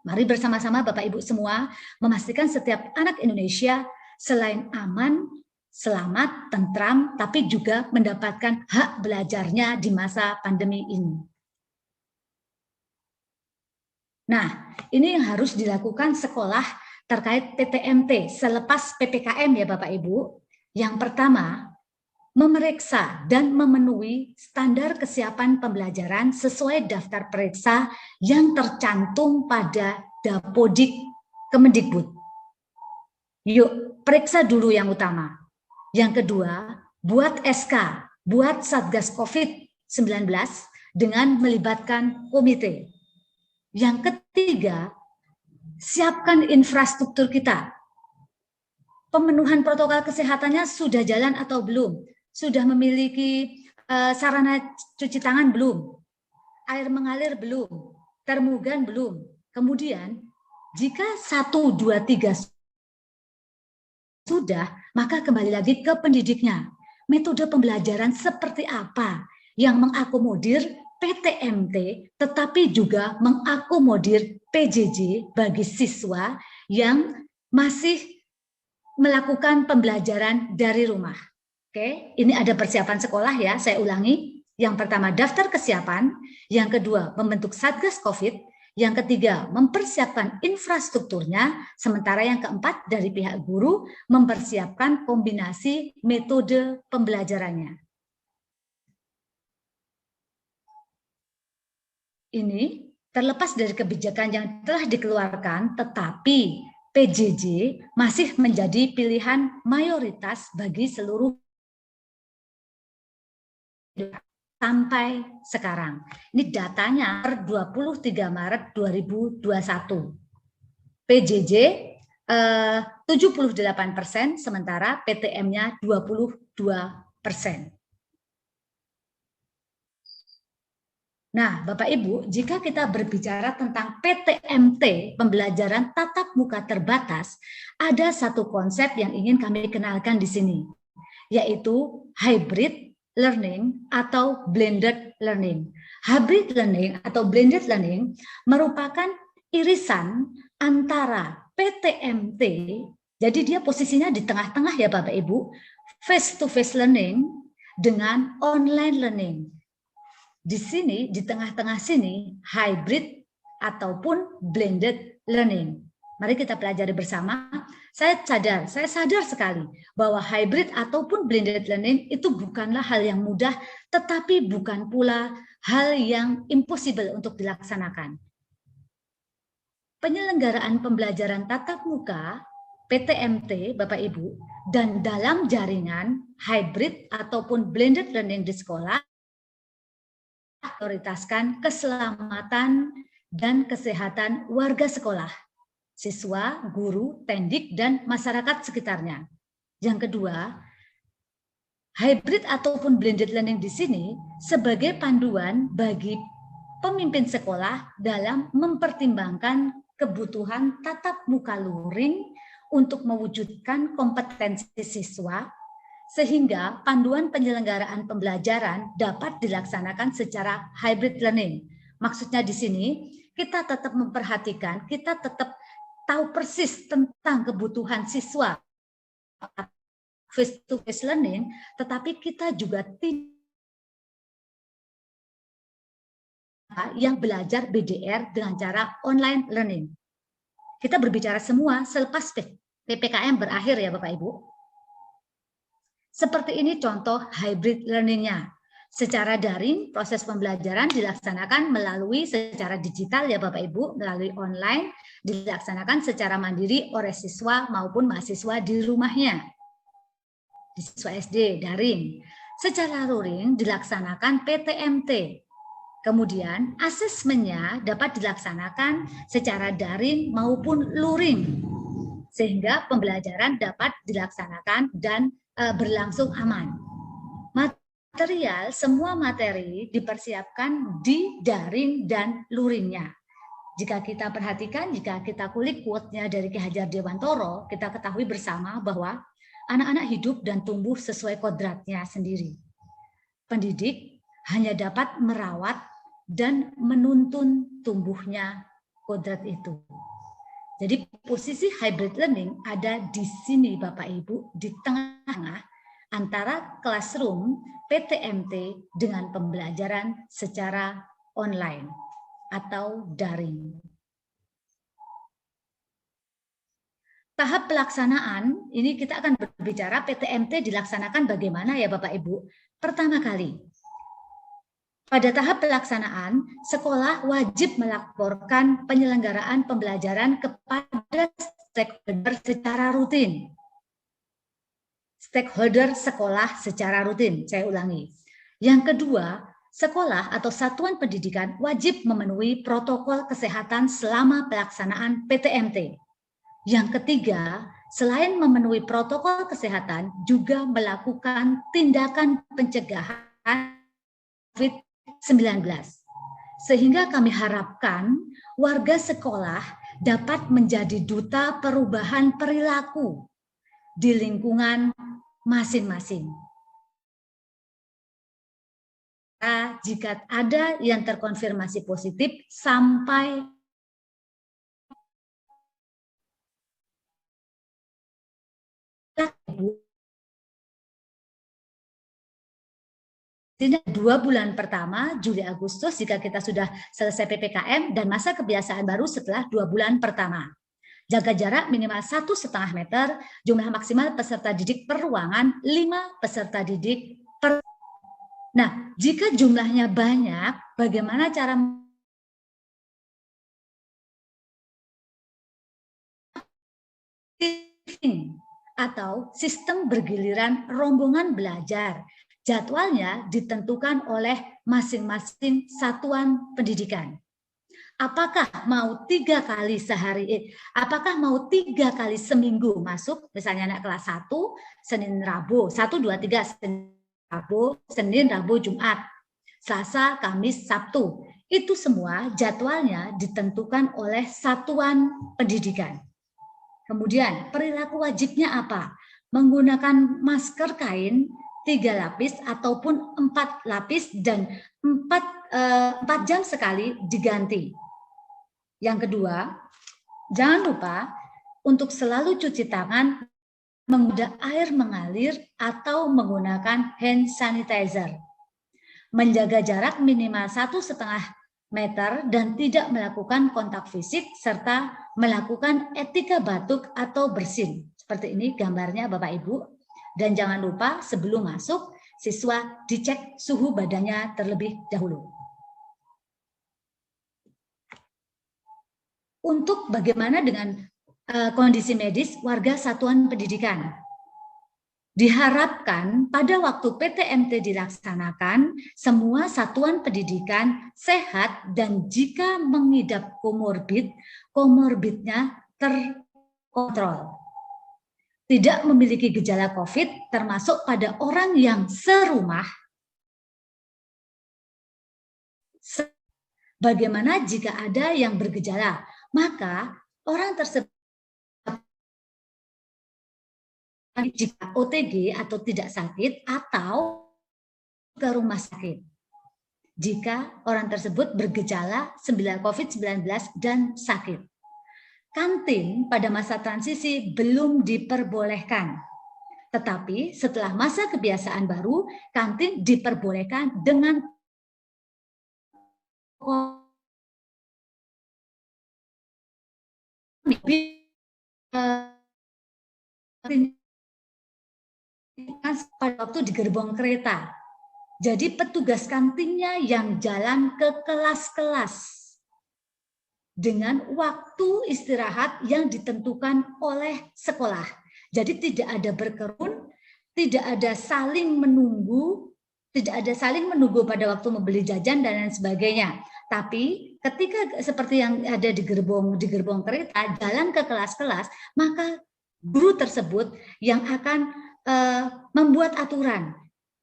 Mari bersama-sama Bapak Ibu semua memastikan setiap anak Indonesia selain aman, selamat, tentram, tapi juga mendapatkan hak belajarnya di masa pandemi ini. Nah, ini yang harus dilakukan sekolah terkait PTMT selepas PPKM ya Bapak Ibu. Yang pertama, memeriksa dan memenuhi standar kesiapan pembelajaran sesuai daftar periksa yang tercantum pada Dapodik Kemendikbud. Yuk, periksa dulu yang utama. Yang kedua, buat SK, buat Satgas COVID-19 dengan melibatkan komite. Yang ketiga, siapkan infrastruktur kita. Pemenuhan protokol kesehatannya sudah jalan atau belum? Sudah memiliki sarana cuci tangan belum? Air mengalir belum? Termogan belum? Kemudian, jika 1, 2, 3 sudah, maka kembali lagi ke pendidiknya. Metode pembelajaran seperti apa yang mengakomodir PTMT, tetapi juga mengakomodir PJJ bagi siswa yang masih melakukan pembelajaran dari rumah. Oke, ini ada persiapan sekolah ya, saya ulangi. Yang pertama, daftar kesiapan. Yang kedua, membentuk Satgas COVID. Yang ketiga, mempersiapkan infrastrukturnya. Sementara yang keempat, dari pihak guru, mempersiapkan kombinasi metode pembelajarannya. Ini terlepas dari kebijakan yang telah dikeluarkan, tetapi PJJ masih menjadi pilihan mayoritas bagi seluruh sampai sekarang. Ini datanya per 23 Maret 2021. PJJ 78%, sementara PTM-nya 22%. Nah, Bapak Ibu, jika kita berbicara tentang PTMT, pembelajaran tatap muka terbatas, ada satu konsep yang ingin kami kenalkan di sini, yaitu hybrid learning atau blended learning. Hybrid learning atau blended learning merupakan irisan antara PTMT, jadi dia posisinya di tengah-tengah ya Bapak Ibu, face-to-face learning dengan online learning. Di sini, di tengah-tengah sini, hybrid ataupun blended learning. Mari kita pelajari bersama. Saya sadar sekali bahwa hybrid ataupun blended learning itu bukanlah hal yang mudah, tetapi bukan pula hal yang impossible untuk dilaksanakan. Penyelenggaraan pembelajaran tatap muka, PTMT, Bapak Ibu, dan dalam jaringan hybrid ataupun blended learning di sekolah, prioritaskan keselamatan dan kesehatan warga sekolah, siswa, guru, tendik, dan masyarakat sekitarnya. Yang kedua, hybrid ataupun blended learning di sini sebagai panduan bagi pemimpin sekolah dalam mempertimbangkan kebutuhan tatap muka luring untuk mewujudkan kompetensi siswa, sehingga panduan penyelenggaraan pembelajaran dapat dilaksanakan secara hybrid learning. Maksudnya di sini, kita tetap memperhatikan, kita tetap tahu persis tentang kebutuhan siswa face-to-face learning, tetapi kita juga yang belajar BDR dengan cara online learning. Kita berbicara semua selepas PPKM berakhir ya Bapak Ibu. Seperti ini contoh hybrid learning-nya. Secara daring, proses pembelajaran dilaksanakan melalui secara digital ya Bapak Ibu, melalui online, dilaksanakan secara mandiri oleh siswa maupun mahasiswa di rumahnya. Di siswa SD, daring. Secara luring dilaksanakan PTMT. Kemudian asesmennya dapat dilaksanakan secara daring maupun luring. Sehingga pembelajaran dapat dilaksanakan dan berlangsung aman. Material, semua materi dipersiapkan di daring dan luringnya. Jika kita perhatikan, jika kita kulik quote-nya dari Ki Hajar Dewantoro, kita ketahui bersama bahwa anak-anak hidup dan tumbuh sesuai kodratnya sendiri. Pendidik hanya dapat merawat dan menuntun tumbuhnya kodrat itu. Jadi posisi hybrid learning ada di sini Bapak Ibu, di tengah-tengah antara classroom, PTMT dengan pembelajaran secara online atau daring. tahap pelaksanaan, ini kita akan berbicara PTMT dilaksanakan bagaimana ya Bapak Ibu. Pertama kali, pada tahap pelaksanaan, sekolah wajib melaporkan penyelenggaraan pembelajaran kepada stakeholder secara rutin. Stakeholder sekolah secara rutin, saya ulangi. Yang kedua, sekolah atau satuan pendidikan wajib memenuhi protokol kesehatan selama pelaksanaan PTMT. Yang ketiga, selain memenuhi protokol kesehatan, juga melakukan tindakan pencegahan COVID-19. Sehingga kami harapkan warga sekolah dapat menjadi duta perubahan perilaku di lingkungan masing-masing. Jika ada yang terkonfirmasi positif sampai Ini 2 bulan pertama, Juli Agustus, jika kita sudah selesai PPKM, dan masa kebiasaan baru setelah 2 bulan pertama. Jaga jarak minimal 1,5 meter, jumlah maksimal peserta didik per ruangan 5 peserta didik per. Nah, jika jumlahnya banyak, bagaimana cara atau sistem bergiliran rombongan belajar? Jadwalnya ditentukan oleh masing-masing satuan pendidikan. Apakah mau 3 kali sehari, apakah mau 3 kali seminggu masuk, misalnya anak kelas 1, Senin, Rabu, 1, 2, 3, Senin, Rabu, Jumat, Selasa, Kamis, Sabtu. Itu semua jadwalnya ditentukan oleh satuan pendidikan. Kemudian perilaku wajibnya apa? Menggunakan masker kain 3 lapis ataupun 4 lapis dan 4 jam sekali diganti. Yang kedua, jangan lupa untuk selalu cuci tangan menggunakan air mengalir atau menggunakan hand sanitizer. Menjaga jarak minimal 1,5 meter dan tidak melakukan kontak fisik serta melakukan etika batuk atau bersin. Seperti ini gambarnya Bapak Ibu. Dan jangan lupa sebelum masuk, siswa dicek suhu badannya terlebih dahulu. Untuk bagaimana dengan kondisi medis warga satuan pendidikan? Diharapkan pada waktu PTMT dilaksanakan, semua satuan pendidikan sehat dan jika mengidap komorbid, komorbidnya terkontrol. Tidak memiliki gejala COVID, termasuk pada orang yang serumah. Bagaimana jika ada yang bergejala? Maka orang tersebut jika OTG atau tidak sakit atau ke rumah sakit. Jika orang tersebut bergejala COVID-19 dan sakit. Kantin pada masa transisi belum diperbolehkan. Tetapi setelah masa kebiasaan baru, kantin diperbolehkan dengan pada waktu di gerbong kereta. Jadi petugas kantinnya yang jalan ke kelas-kelas dengan waktu istirahat yang ditentukan oleh sekolah. Jadi tidak ada berkerun, tidak ada saling menunggu, pada waktu membeli jajan dan lain sebagainya. Tapi ketika seperti yang ada di gerbong kereta, jalan ke kelas-kelas, maka guru tersebut yang akan membuat aturan.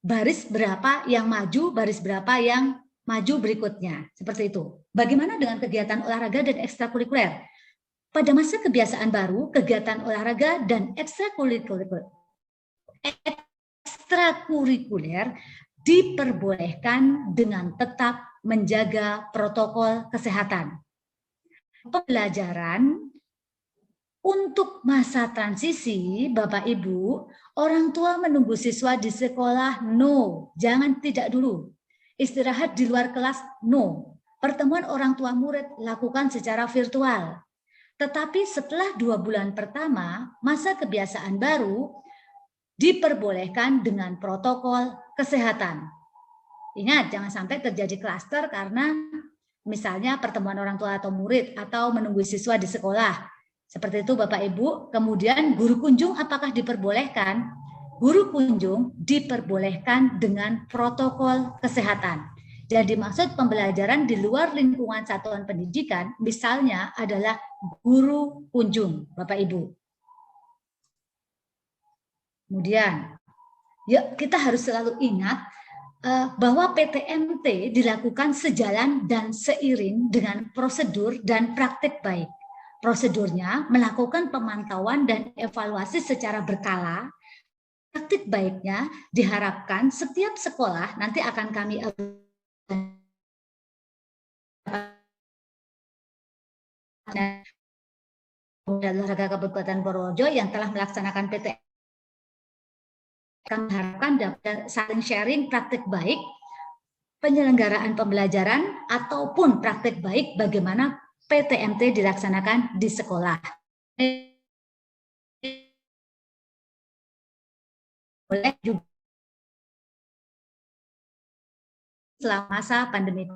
Baris berapa yang maju, baris berapa yang maju berikutnya, seperti itu. Bagaimana dengan kegiatan olahraga dan ekstrakurikuler? Pada masa kebiasaan baru, kegiatan olahraga dan ekstrakurikuler diperbolehkan dengan tetap menjaga protokol kesehatan. Pembelajaran untuk masa transisi, Bapak Ibu, orang tua menunggu siswa di sekolah, no, jangan, tidak dulu. Istirahat di luar kelas, no. Pertemuan orang tua murid lakukan secara virtual. Tetapi setelah 2 bulan pertama, masa kebiasaan baru diperbolehkan dengan protokol kesehatan. Ingat, jangan sampai terjadi klaster karena misalnya pertemuan orang tua atau murid atau menunggu siswa di sekolah. Seperti itu Bapak Ibu. Kemudian guru kunjung apakah diperbolehkan? Guru kunjung diperbolehkan dengan protokol kesehatan. Jadi maksud pembelajaran di luar lingkungan satuan pendidikan misalnya adalah guru kunjung, Bapak Ibu. Kemudian, ya kita harus selalu ingat bahwa PTMT dilakukan sejalan dan seiring dengan prosedur dan praktik baik. Prosedurnya melakukan pemantauan dan evaluasi secara berkala. Praktik baiknya diharapkan setiap sekolah nanti akan kami Olahraga Kabupaten Purworejo yang telah melaksanakan PTMT. Kami harapkan dapat saling sharing praktik baik penyelenggaraan pembelajaran ataupun praktik baik bagaimana PTMT dilaksanakan di sekolah. Boleh juga selama masa pandemi.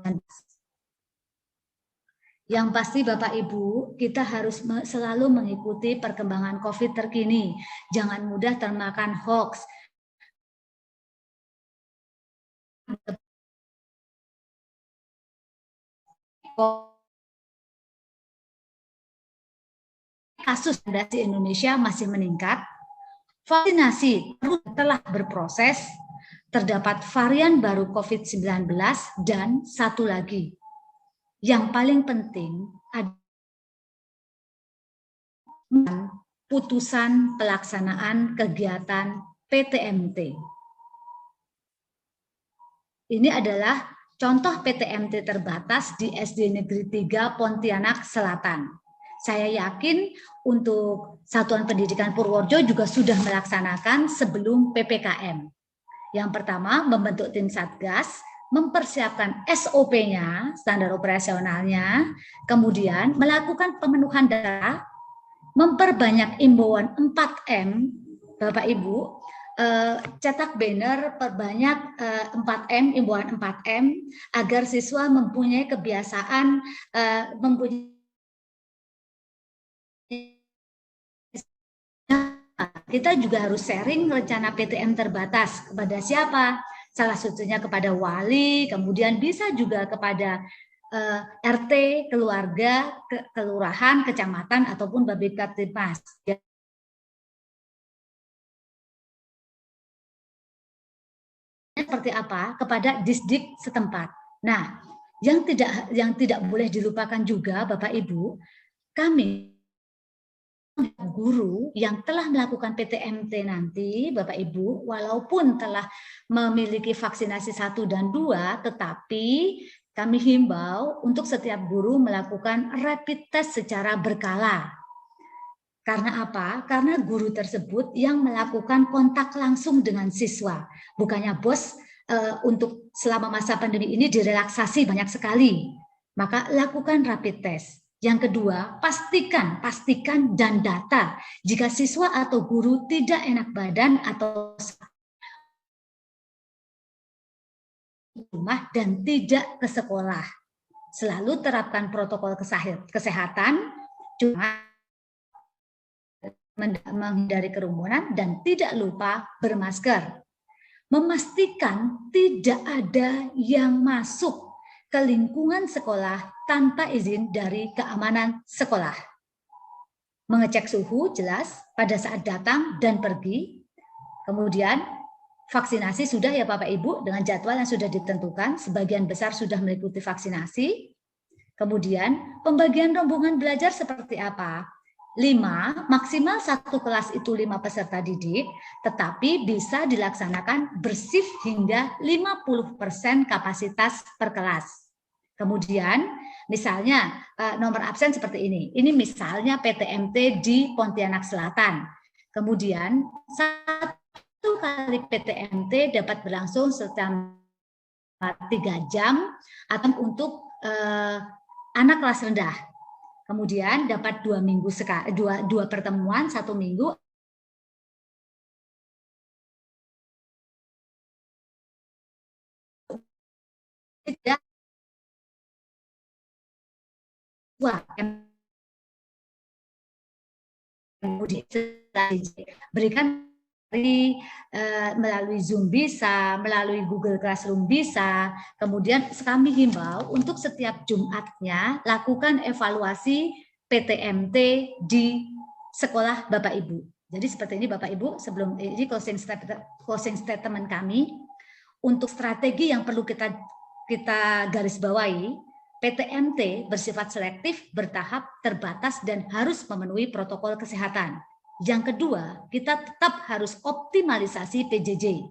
Yang pasti Bapak Ibu, kita harus selalu mengikuti perkembangan COVID terkini. Jangan mudah termakan hoax. Kasus di Indonesia masih meningkat. Vaksinasi telah berproses. Terdapat varian baru COVID-19 dan satu lagi. Yang paling penting adalah putusan pelaksanaan kegiatan PTMT. Ini adalah contoh PTMT terbatas di SD Negeri 3 Pontianak Selatan. Saya yakin untuk Satuan Pendidikan Purworejo juga sudah melaksanakan sebelum PPKM. Yang pertama, membentuk tim Satgas, mempersiapkan SOP-nya, standar operasionalnya, kemudian melakukan pemenuhan data, memperbanyak imbauan 4M, Bapak Ibu, cetak banner, perbanyak 4M, imbauan 4M, agar siswa mempunyai kebiasaan, kita juga harus sharing rencana PTM terbatas kepada siapa? Salah satunya kepada wali, kemudian bisa juga kepada RT, keluarga, kelurahan, kecamatan, ataupun Babinkattimas. Seperti apa? Kepada disdik setempat. Nah, yang tidak boleh dilupakan juga Bapak Ibu, kami guru yang telah melakukan PTMT nanti, Bapak Ibu, walaupun telah memiliki vaksinasi 1 dan 2, tetapi kami himbau untuk setiap guru melakukan rapid test secara berkala. Karena apa? Karena guru tersebut yang melakukan kontak langsung dengan siswa. Bukannya bos untuk selama masa pandemi ini direlaksasi banyak sekali. Maka lakukan rapid test. Yang kedua, pastikan dan data jika siswa atau guru tidak enak badan atau rumah dan tidak ke sekolah. Selalu terapkan protokol kesehatan, cuma menghindari kerumunan dan tidak lupa bermasker. Memastikan tidak ada yang masuk ke lingkungan sekolah tanpa izin dari keamanan sekolah. Mengecek suhu jelas pada saat datang dan pergi. Kemudian vaksinasi sudah ya Bapak Ibu dengan jadwal yang sudah ditentukan. Sebagian besar sudah mengikuti vaksinasi. Kemudian pembagian rombongan belajar seperti apa? 5, maksimal 1 kelas itu 5 peserta didik, tetapi bisa dilaksanakan bersif hingga 50% kapasitas per kelas. Kemudian, misalnya nomor absen seperti ini. Ini misalnya PTMT di Pontianak Selatan. Kemudian, 1 kali PTMT dapat berlangsung selama 3 jam atau untuk anak kelas rendah. Kemudian dapat 2 minggu sekali, dua pertemuan 1 minggu. Tidak. Wah, berikan melalui Zoom bisa, melalui Google Classroom bisa. Kemudian kami himbau untuk setiap Jumatnya lakukan evaluasi PTMT di sekolah Bapak Ibu. Jadi seperti ini Bapak Ibu, sebelum ini closing statement kami untuk strategi yang perlu kita garis bawahi. PTMT bersifat selektif, bertahap, terbatas, dan harus memenuhi protokol kesehatan. Yang kedua, kita tetap harus optimalisasi PJJ.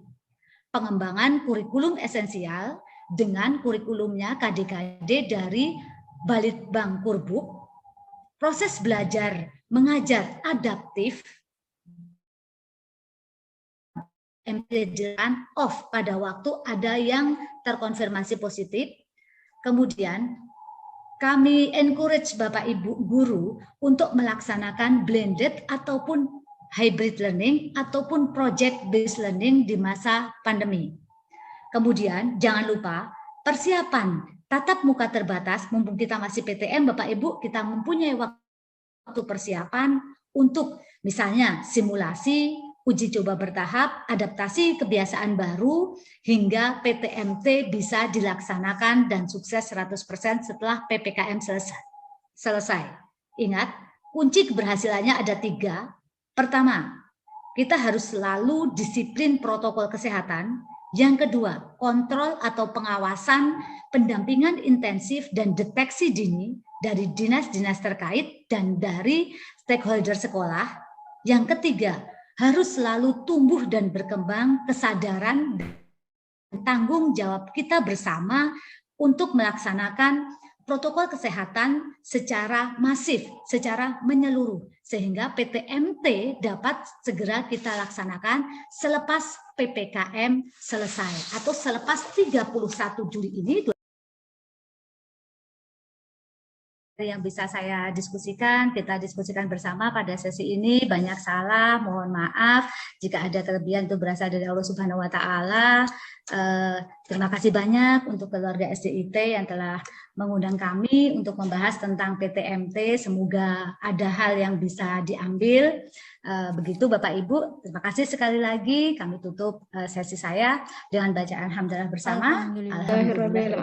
Pengembangan kurikulum esensial dengan kurikulumnya KDKD dari Balitbang Kurbuk, proses belajar mengajar adaptif, pembelajaran off pada waktu ada yang terkonfirmasi positif. Kemudian kami encourage Bapak Ibu guru untuk melaksanakan blended ataupun hybrid learning ataupun project based learning di masa pandemi. Kemudian jangan lupa persiapan tatap muka terbatas, mumpung kita masih PTM Bapak Ibu, kita mempunyai waktu persiapan untuk misalnya simulasi, uji coba bertahap, adaptasi kebiasaan baru, hingga PTMT bisa dilaksanakan dan sukses 100% setelah PPKM selesai. Ingat, kunci keberhasilannya ada 3. Pertama, kita harus selalu disiplin protokol kesehatan. Yang kedua, kontrol atau pengawasan, pendampingan intensif dan deteksi dini dari dinas-dinas terkait dan dari stakeholder sekolah. Yang ketiga, harus selalu tumbuh dan berkembang kesadaran dan tanggung jawab kita bersama untuk melaksanakan protokol kesehatan secara masif, secara menyeluruh, sehingga PTMT dapat segera kita laksanakan selepas PPKM selesai atau selepas 31 Juli ini. Yang bisa saya diskusikan, kita diskusikan bersama pada sesi ini. Banyak salah, mohon maaf jika ada kelebihan itu berasal dari Allah Subhanahu wa taala. Terima kasih banyak untuk keluarga SDIT yang telah mengundang kami untuk membahas tentang PTMT. Semoga ada hal yang bisa diambil. Begitu Bapak Ibu, terima kasih sekali lagi. Kami tutup sesi saya dengan bacaan hamdalah bersama. Alhamdulillah.